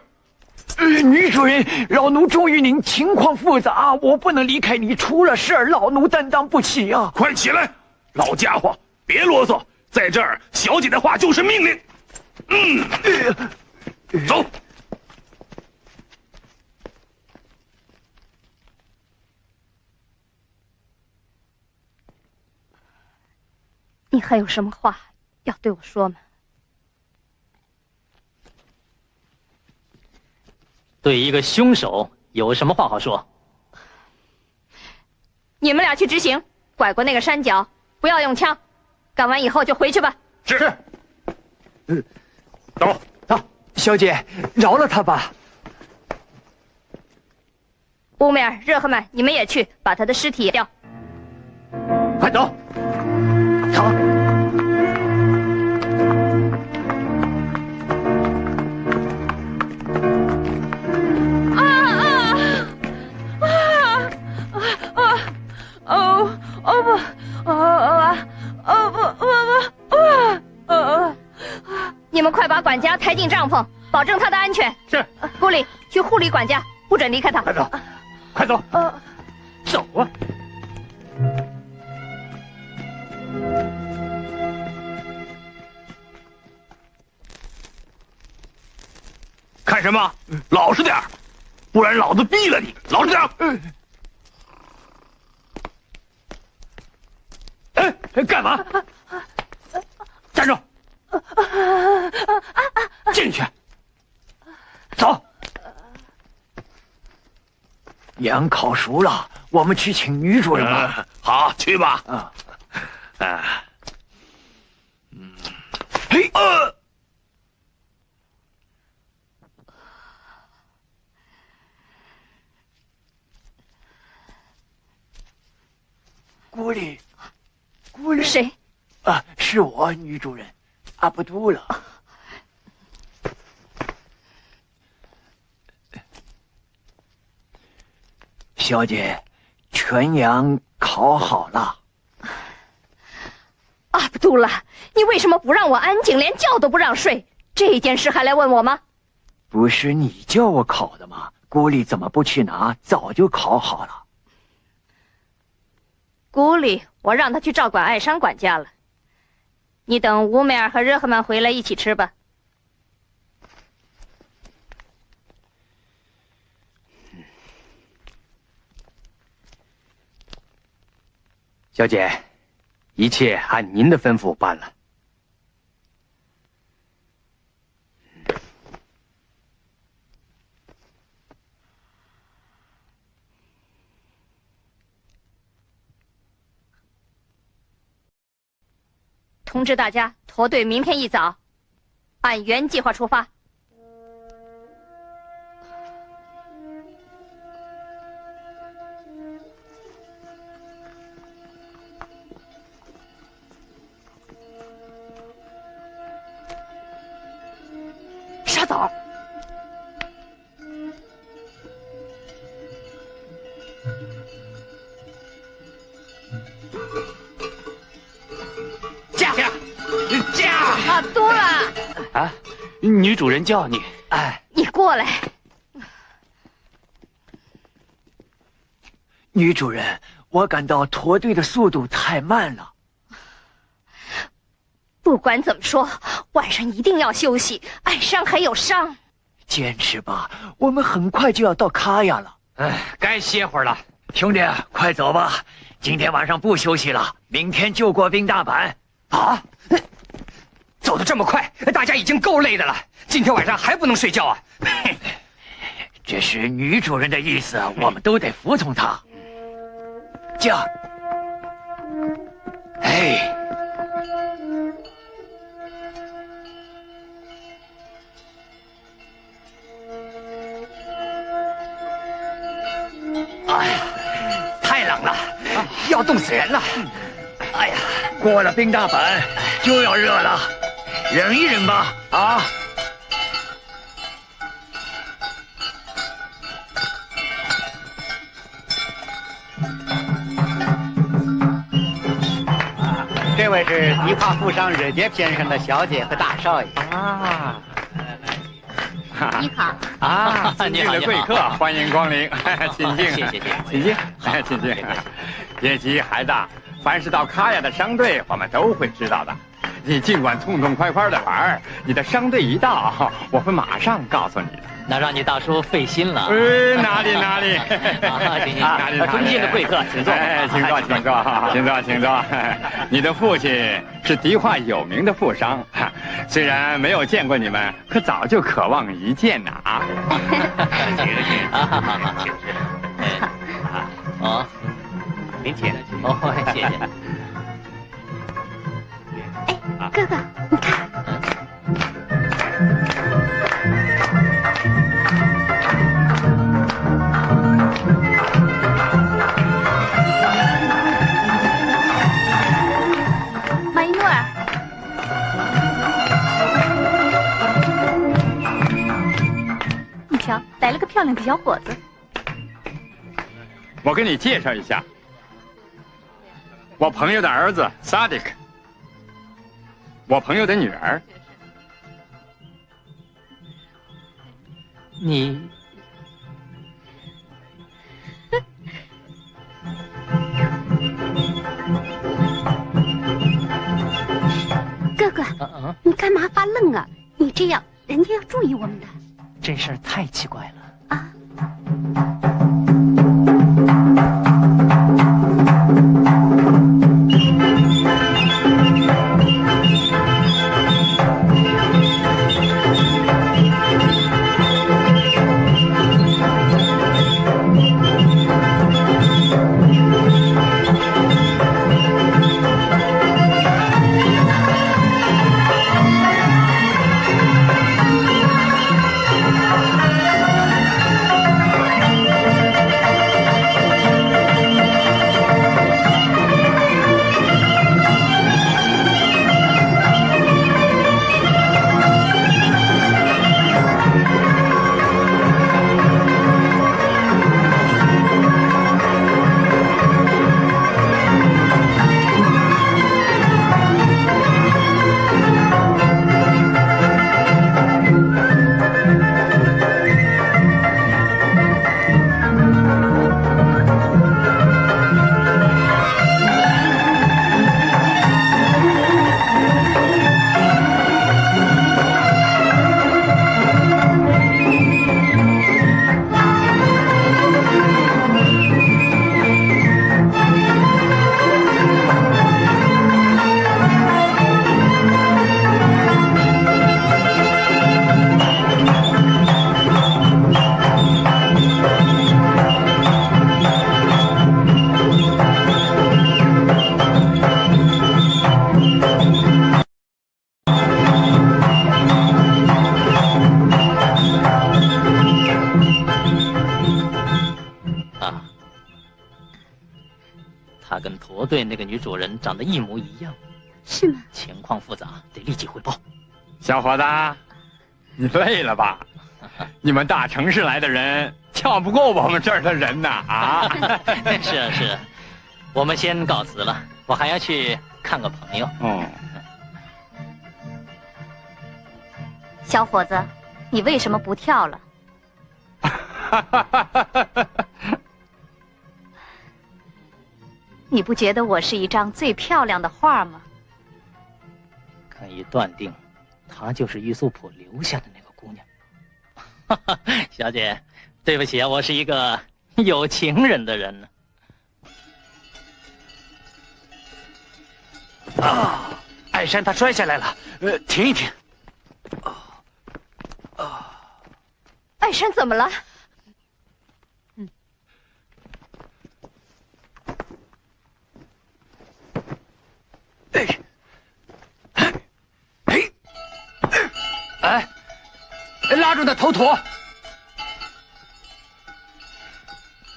女主人，老奴忠于您，情况复杂，我不能离开你，出了事儿，老奴担当不起啊！快起来，老家伙，别啰嗦，在这儿，小姐的话就是命令。走。你还有什么话要对我说吗？对一个凶手有什么话好说？你们俩去执行，拐过那个山脚，不要用枪。干完以后就回去吧。是。走，小姐，饶了他吧。乌梅尔、热赫曼，你们也去把他的尸体掉。快走！走。快把管家抬进帐篷，保证他的安全。是。顾里，去护理管家，不准离开他。快走，快走。走啊！看什么？老实点，不然老子毙了你！老实点！哎，干嘛？站住！进去。走。羊烤熟了，我们去请女主人吧。好，去吧。嘿，古里，谁？是我，女主人，阿卜杜了。小姐，全羊烤好了。阿卜杜拉，你为什么不让我安静，连觉都不让睡？这件事还来问我吗？不是你叫我烤的吗？古里怎么不去拿？早就烤好了。古里，我让他去照管艾珊管家了。你等乌梅尔和热赫曼回来一起吃吧。小姐，一切按您的吩咐办了。通知大家，驼队明天一早按原计划出发。沙枣，阿多拉，啊，女主人叫你。哎，你过来。女主人，我感到驼队的速度太慢了。不管怎么说，晚上一定要休息。艾珊还有伤。坚持吧，我们很快就要到卡亚了。该歇会儿了。兄弟，快走吧，今天晚上不休息了，明天就过冰大阪。啊！走得这么快，大家已经够累的了，今天晚上还不能睡觉啊！这是女主人的意思，我们都得服从她。驾！哎。哎呀，太冷了，要冻死人了！哎呀，过了冰大阪就要热了，忍一忍吧，啊！这位是迪化富商惹杰先生的小姐和大少爷啊。你好啊，尊敬的贵客，欢迎光临，请进，谢谢，请进，请进。别急，孩子，凡是到卡亚的商队，我们都会知道的。你尽管痛痛快快的玩，你的商队一到，我会马上告诉你的。那让你大叔费心了。哪里？哪里？尊敬的贵客，请坐。请坐。你的父亲是迪化有名的富商，虽然没有见过你们，可早就渴望一见呐啊！哦，您请。哦，谢谢。哎，哥哥，你看。马伊诺尔，你瞧，来了个漂亮的小伙子。我给你介绍一下，我朋友的儿子萨迪克，我朋友的女儿你哥哥，你干嘛发愣啊？你这样，人家要注意我们的。这事儿太奇怪了。他跟驼队那个女主人长得一模一样，是吗？情况复杂，得立即汇报。小伙子，你累了吧？你们大城市来的人撬不过我们这儿的人呐！啊，是啊是啊，我们先告辞了，我还要去看个朋友。小伙子，你为什么不跳了？你不觉得我是一张最漂亮的画吗？可以断定，她就是玉素谱留下的那个姑娘。小姐，对不起啊，我是一个有情人的人呢。艾珊她摔下来了，停一停。艾珊怎么了？哎，拉住他头陀！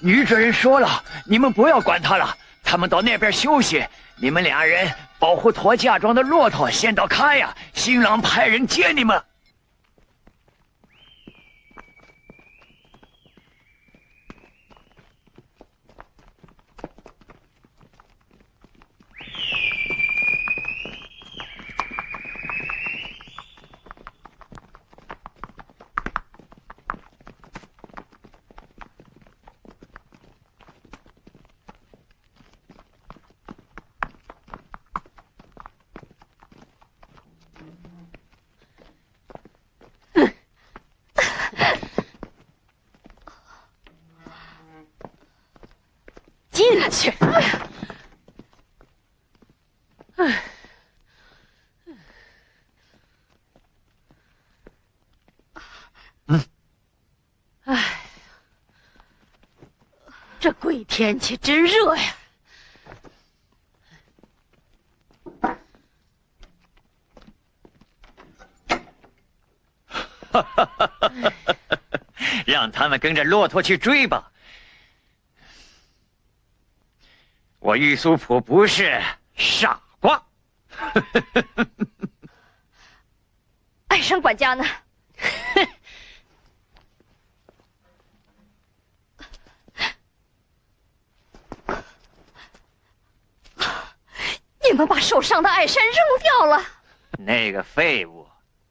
女主人说了，你们不要管他了，他们到那边休息。你们俩人保护驮嫁妆的骆驼先到开呀，新郎派人接你们。进去。这鬼天气真热呀！让他们跟着骆驼去追吧。我玉苏普不是傻瓜。艾珊管家呢？你们把受伤的艾珊扔掉了？那个废物，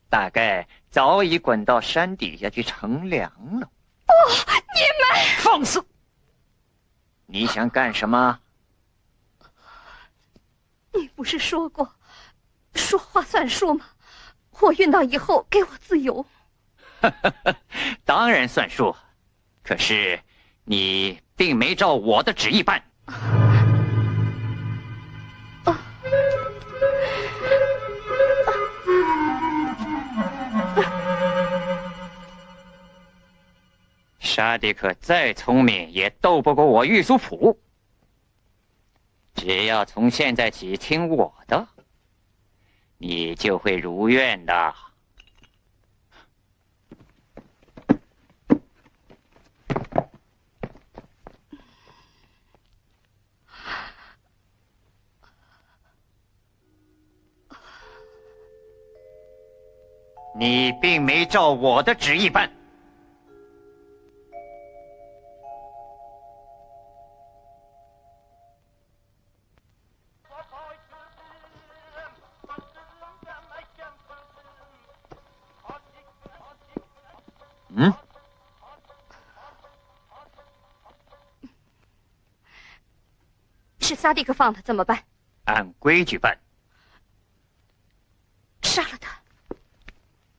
大概早已滚到山底下去乘凉了。不，你们放肆！你想干什么？你不是说过，说话算数吗？我运到以后给我自由。当然算数，可是你并没照我的旨意办。沙迪克再聪明，也斗不过我玉苏普。只要从现在起听我的，你就会如愿的。你并没照我的旨意办。嗯？是萨蒂克放的，怎么办？按规矩办。杀了他。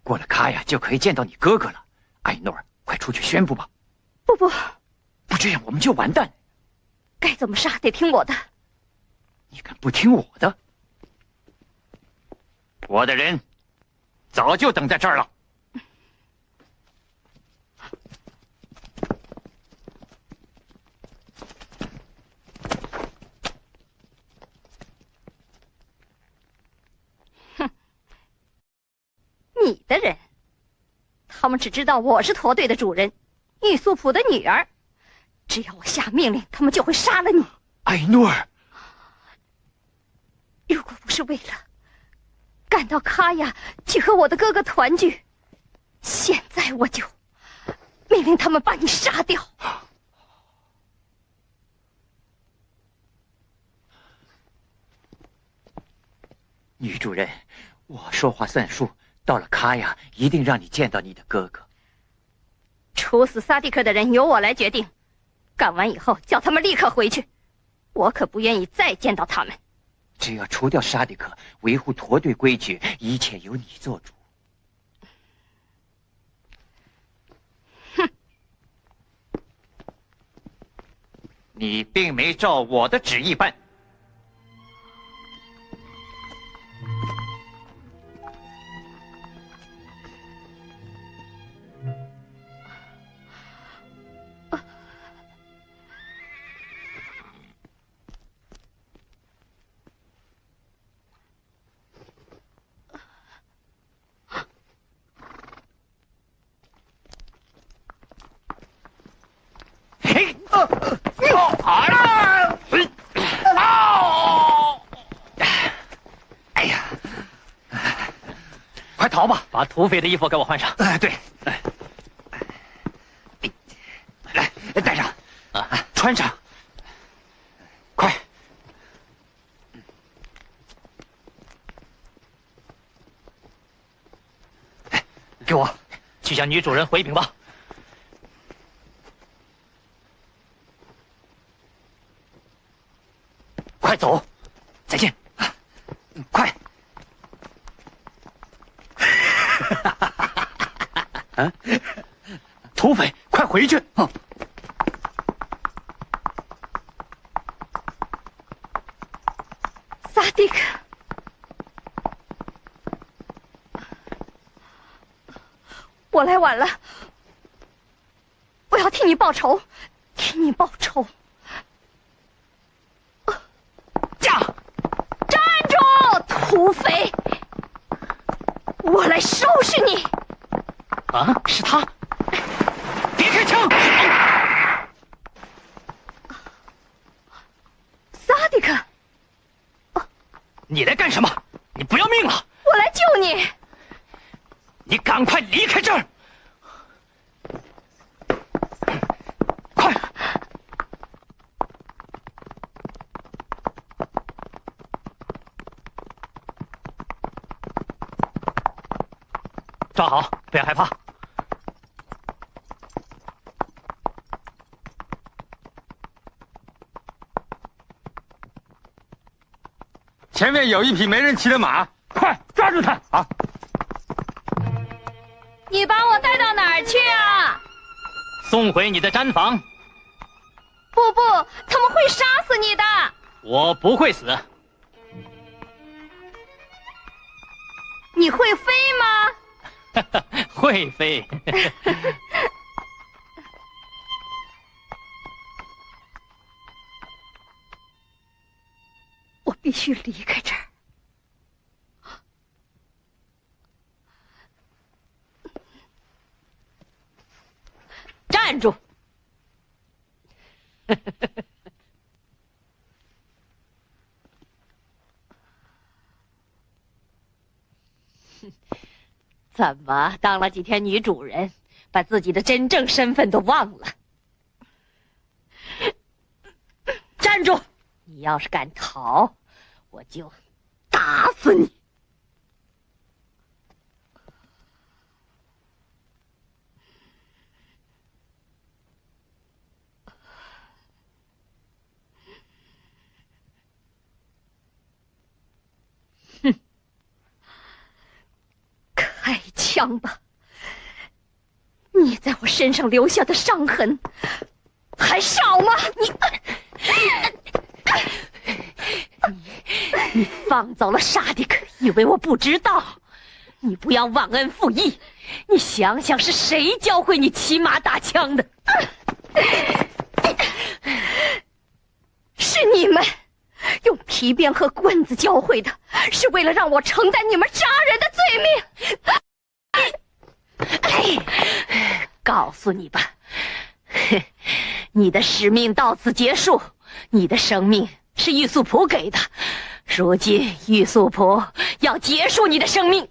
过了卡呀，就可以见到你哥哥了。艾诺尔，快出去宣布吧！不，不这样我们就完蛋。该怎么杀得听我的。你敢不听我的？我的人早就等在这儿了。你的人，他们只知道我是驼队的主人，玉苏普的女儿。只要我下命令，他们就会杀了你。艾诺尔，如果不是为了赶到卡亚去和我的哥哥团聚，现在我就命令他们把你杀掉。女主人，我说话算数。到了卡亚，一定让你见到你的哥哥。处死萨蒂克的人由我来决定，干完以后叫他们立刻回去。我可不愿意再见到他们。只要除掉沙迪克，维护驼队规矩，一切由你做主。哼！你并没照我的旨意办。哎呀，快逃吧！把土匪的衣服给我换上。对，来，带上，穿上，快！给我，去向女主人回禀吧。快走，再见，快！啊，土匪，快回去！萨蒂克，我来晚了，我要替你报仇，替你报仇！站住，土匪！我来收拾你！啊，是他！别开枪！萨迪克，你来干什么？你不要命了！我来救你！你赶快离开这儿！快！抓好！不要害怕。前面有一匹没人骑的马，快抓住他！啊！你把我带到哪儿去啊？送回你的毡房。不，他们会杀死你的。我不会死。你会飞吗？会飞。我必须离开这儿。站住！怎么当了几天女主人，把自己的真正身份都忘了？站住！你要是敢逃，我就打死你！哼，开枪吧！你在我身上留下的伤痕还少吗？你放走了沙迪克，以为我不知道？你不要忘恩负义！你想想是谁教会你骑马打枪的？是你们用皮鞭和棍子教会的，是为了让我承担你们杀人的罪名。告诉你吧，你的使命到此结束，你的生命是玉素仆给的，如今玉素仆要结束你的生命。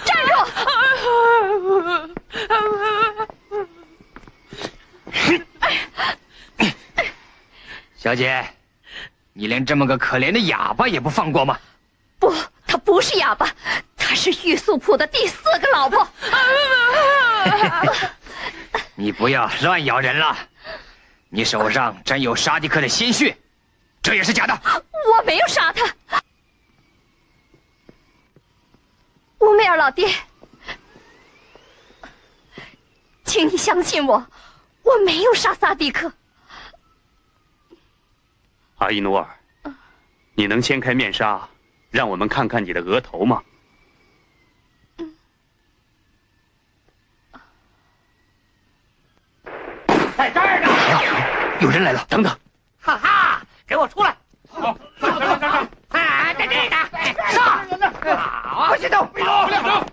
站住！小姐，你连这么个可怜的哑巴也不放过吗？不，他不是哑巴，他是玉素仆的第4个老婆。你不要乱咬人了，你手上沾有沙迪克的鲜血，这也是假的。我没有杀他。乌梅尔老爹，请你相信我，我没有杀萨迪克。阿依努尔，你能掀开面纱，让我们看看你的额头吗？在这儿呢！有人来了，等等！哈哈，给我出来！好，上！啊，在这个上！好，不许动！不动！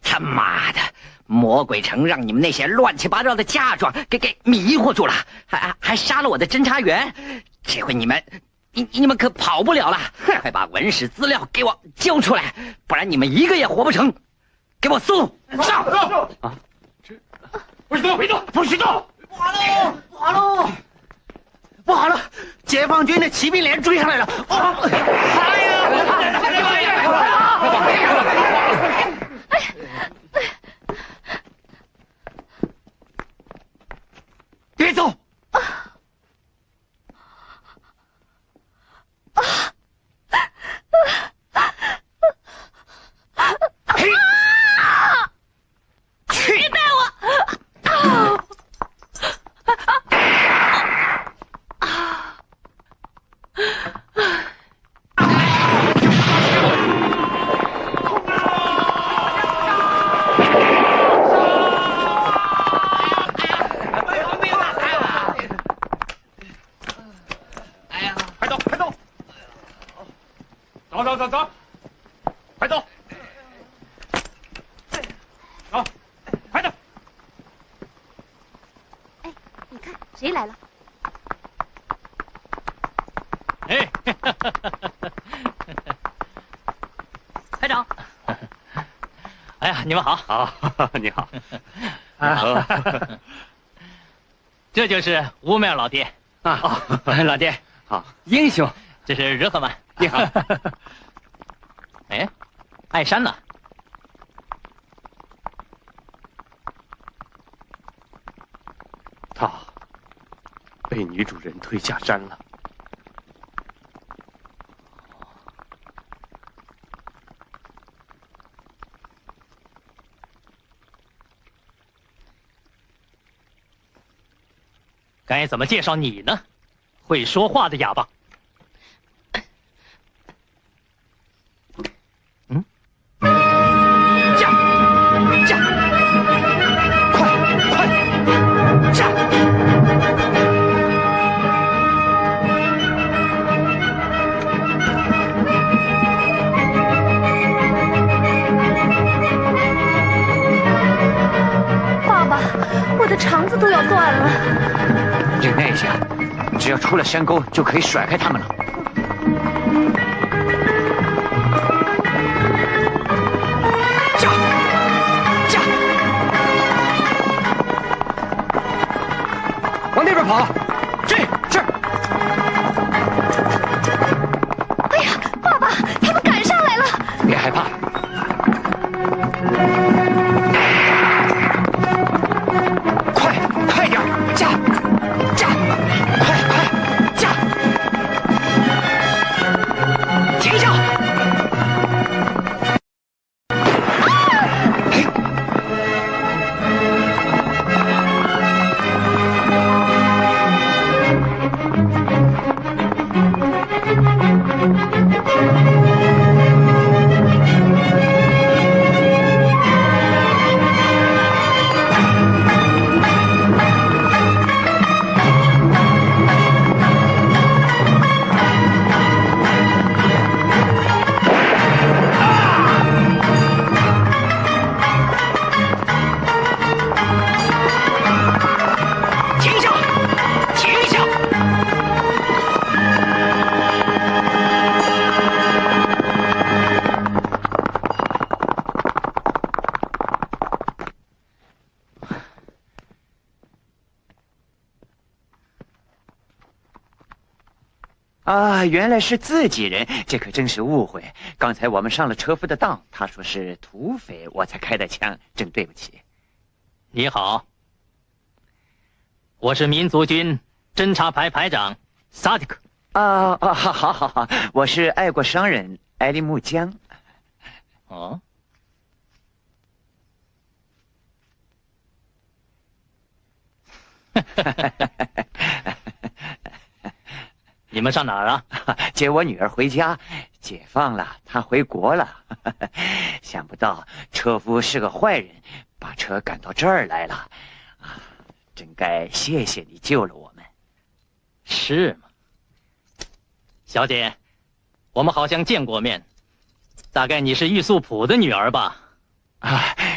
他妈的，魔鬼城让你们那些乱七八糟的嫁妆给迷糊住了，还杀了我的侦查员，这回你们可跑不了了！快把文史资料给我交出来，不然你们一个也活不成！给我搜上！啊，不许动！不许动！不好喽！不好喽！不好了！解放军的骑兵连追上来了！哎呀！别走！你带我！谁来了？哎，排长。哎呀，你们好。好，你好。这就是乌梅尔老爹啊，老爹好，英雄。这是热赫曼，你好。哎，艾珊呢？他被女主人推下山了。该怎么介绍你呢？会说话的哑巴。肠子都要断了。忍耐一下，只要出了山沟，就可以甩开他们了。驾！驾！往那边跑！这！哎呀，爸爸，他们赶上来了！别害怕。快点，驾！快，驾！停下！啊，原来是自己人，这可真是误会。刚才我们上了车夫的当，他说是土匪，我才开的枪，真对不起。你好，我是民族军侦察排排长萨迪克。好，我是爱国商人埃利木江。哦。你们上哪儿啊？接我女儿回家，解放了，她回国了。想不到车夫是个坏人，把车赶到这儿来了。真该谢谢你救了我们。是吗？小姐，我们好像见过面，大概你是玉素普的女儿吧？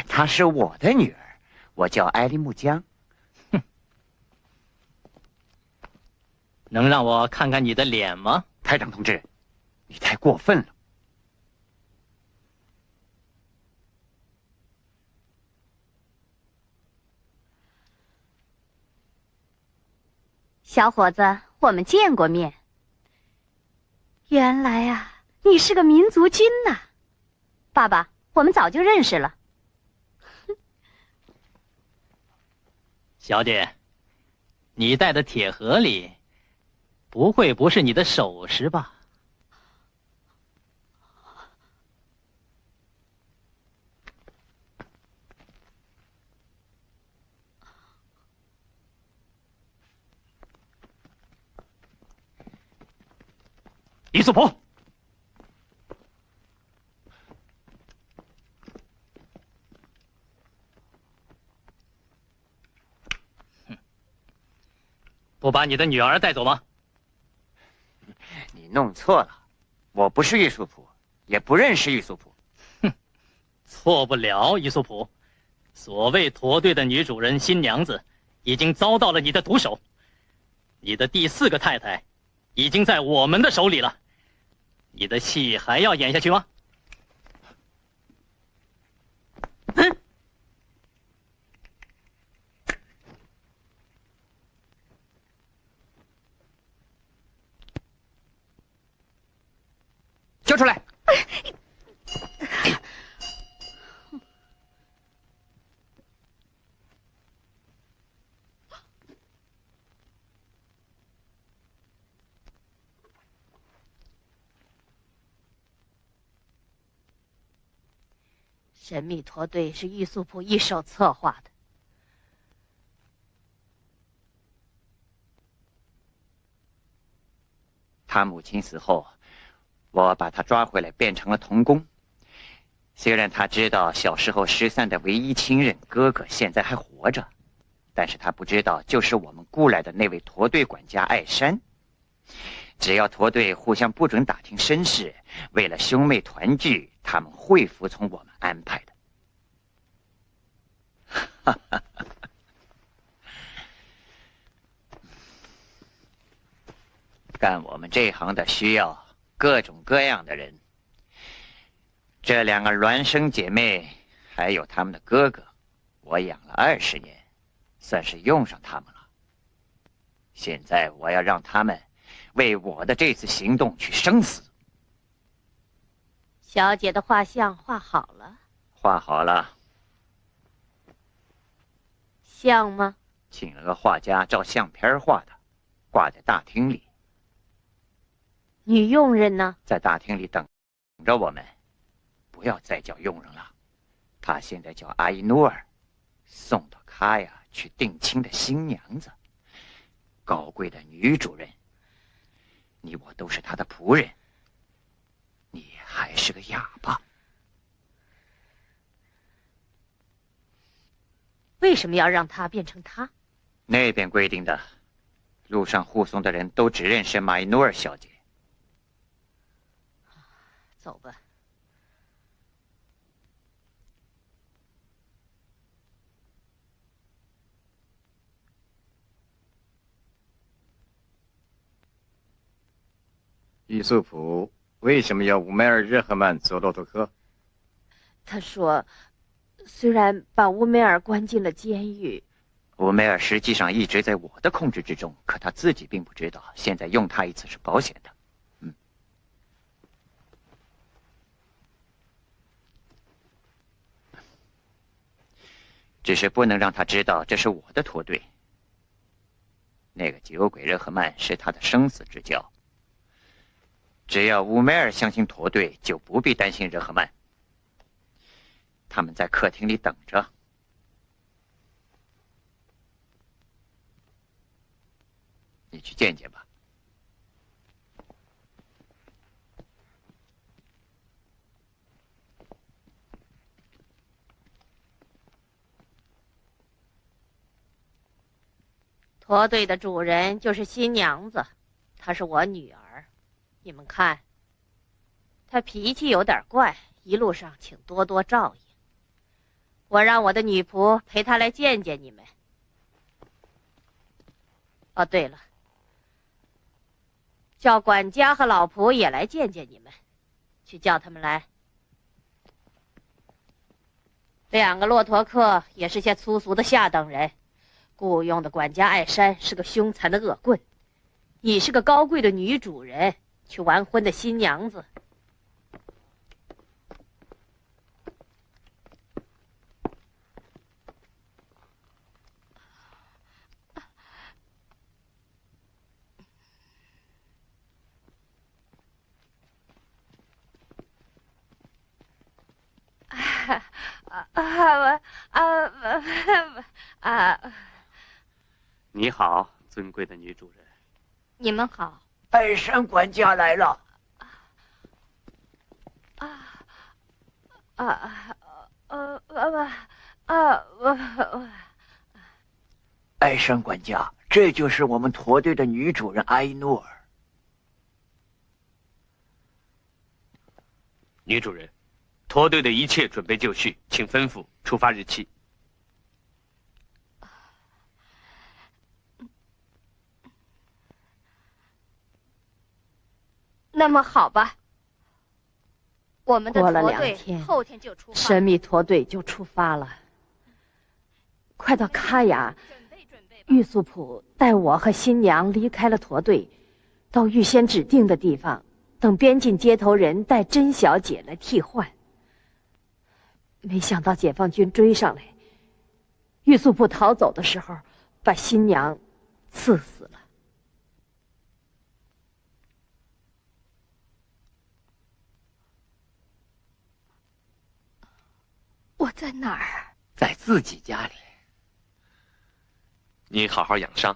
她是我的女儿，我叫埃利木江。能让我看看你的脸吗？排长同志，你太过分了。小伙子，我们见过面。原来啊，你是个民族军呐！爸爸，我们早就认识了。小姐，你戴的铁盒里不会不是你的首饰吧？于素普，不把你的女儿带走吗？你弄错了，我不是玉素普，也不认识玉素普。错不了，玉素普。所谓驼队的女主人新娘子，已经遭到了你的毒手，你的第4个太太已经在我们的手里了。你的戏还要演下去吗？交出来！神秘驼队是玉素谱一手策划的。他母亲死后，我把他抓回来，变成了童工。虽然他知道小时候失散的唯一亲人哥哥现在还活着，但是他不知道，就是我们雇来的那位驼队管家艾山。只要驼队互相不准打听身世，为了兄妹团聚，他们会服从我们安排的。干我们这行的需要各种各样的人。这2个孪生姐妹还有他们的哥哥，我养了20年，算是用上他们了。现在我要让他们为我的这次行动去生死。小姐的画像画好了？画好了。像吗？请了个画家照相片画的，挂在大厅里。女佣人呢？在大厅里等着我们。不要再叫佣人了，她现在叫阿依努尔，送到卡雅去定亲的新娘子，高贵的女主人。你我都是她的仆人，你还是个哑巴。为什么要让她变成她？那边规定的，路上护送的人都只认识马伊努尔小姐。走吧。玉素普为什么要乌梅尔·日赫曼做骆驼客？他说，虽然把乌梅尔关进了监狱，乌梅尔实际上一直在我的控制之中，可他自己并不知道。现在用他一次是保险的。只是不能让他知道这是我的驼队。那个酒鬼热赫曼是他的生死之交。只要乌梅尔相信驼队，就不必担心热赫曼。他们在客厅里等着。你去见见吧。驼队的主人就是新娘子，她是我女儿。你们看，她脾气有点怪，一路上请多多照应。我让我的女仆陪她来见见你们。哦，对了，叫管家和老仆也来见见你们，去叫他们来。2个骆驼客也是些粗俗的下等人。雇佣的管家艾山是个凶残的恶棍，你是个高贵的女主人，去完婚的新娘子。你好，尊贵的女主人。你们好。艾山管家来了。艾山管家，这就是我们驼队的女主人埃诺尔。女主人，驼队的一切准备就绪，请吩咐出发日期。那么好吧，我们的过了驼队2天，后天就出发。神秘驼队就出发了。快到卡雅，玉素普带我和新娘离开了驼队，到预先指定的地方，等边境接头人带甄小姐来替换。没想到解放军追上来，玉素普逃走的时候，把新娘刺死了。我在哪儿？在自己家里。你好好养伤，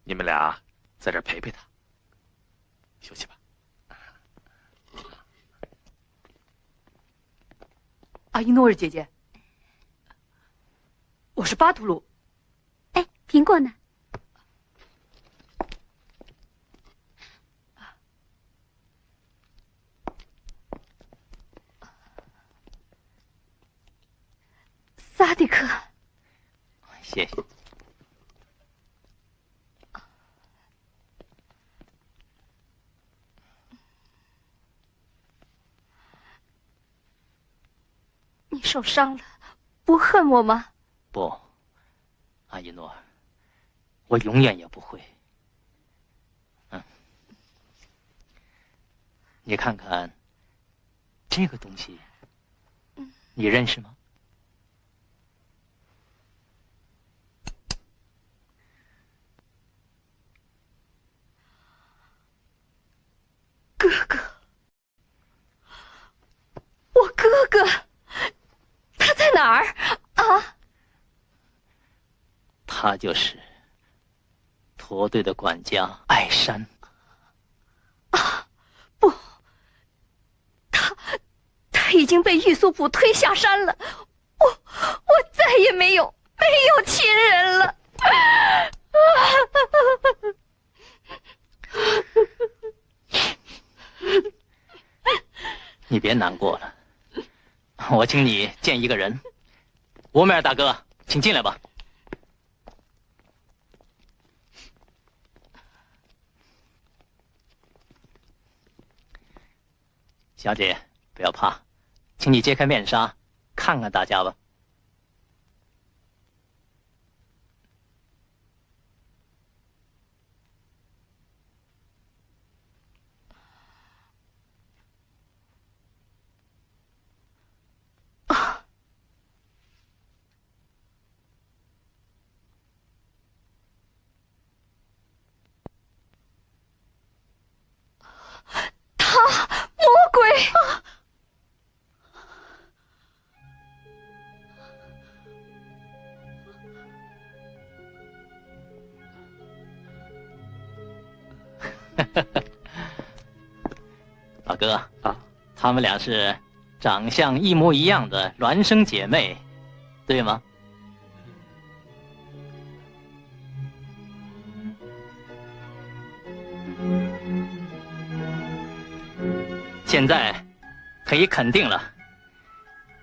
你们俩在这儿陪陪他，休息吧。阿依诺尔姐姐，我是巴图鲁。哎，苹果呢？萨迪克，谢谢。你受伤了，不恨我吗？不，阿依诺尔，我永远也不会。你看看这个东西，你认识吗？哥哥，我哥哥，他在哪儿啊？他就是驼队的管家艾山。啊，不，他已经被玉苏普推下山了，我再也没有亲人了。你别难过了，我请你见一个人。乌梅尔大哥，请进来吧。小姐，不要怕，请你揭开面纱，看看大家吧。魔鬼！老哥啊，她们俩是长相一模一样的孪生姐妹，对吗？现在可以肯定了，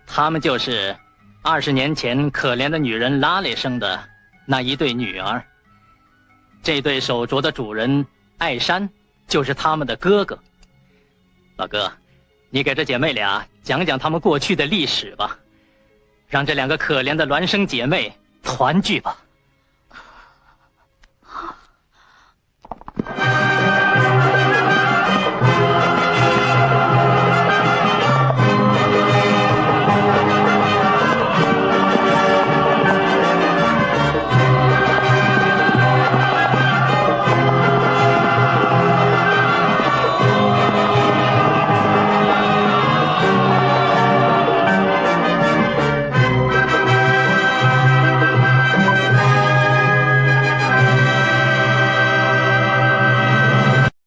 她们就是20年前可怜的女人拉蕾生的那一对女儿。这对手镯的主人艾山就是他们的哥哥。老哥，你给这姐妹俩讲讲她们过去的历史吧，让这2个可怜的孪生姐妹团聚吧。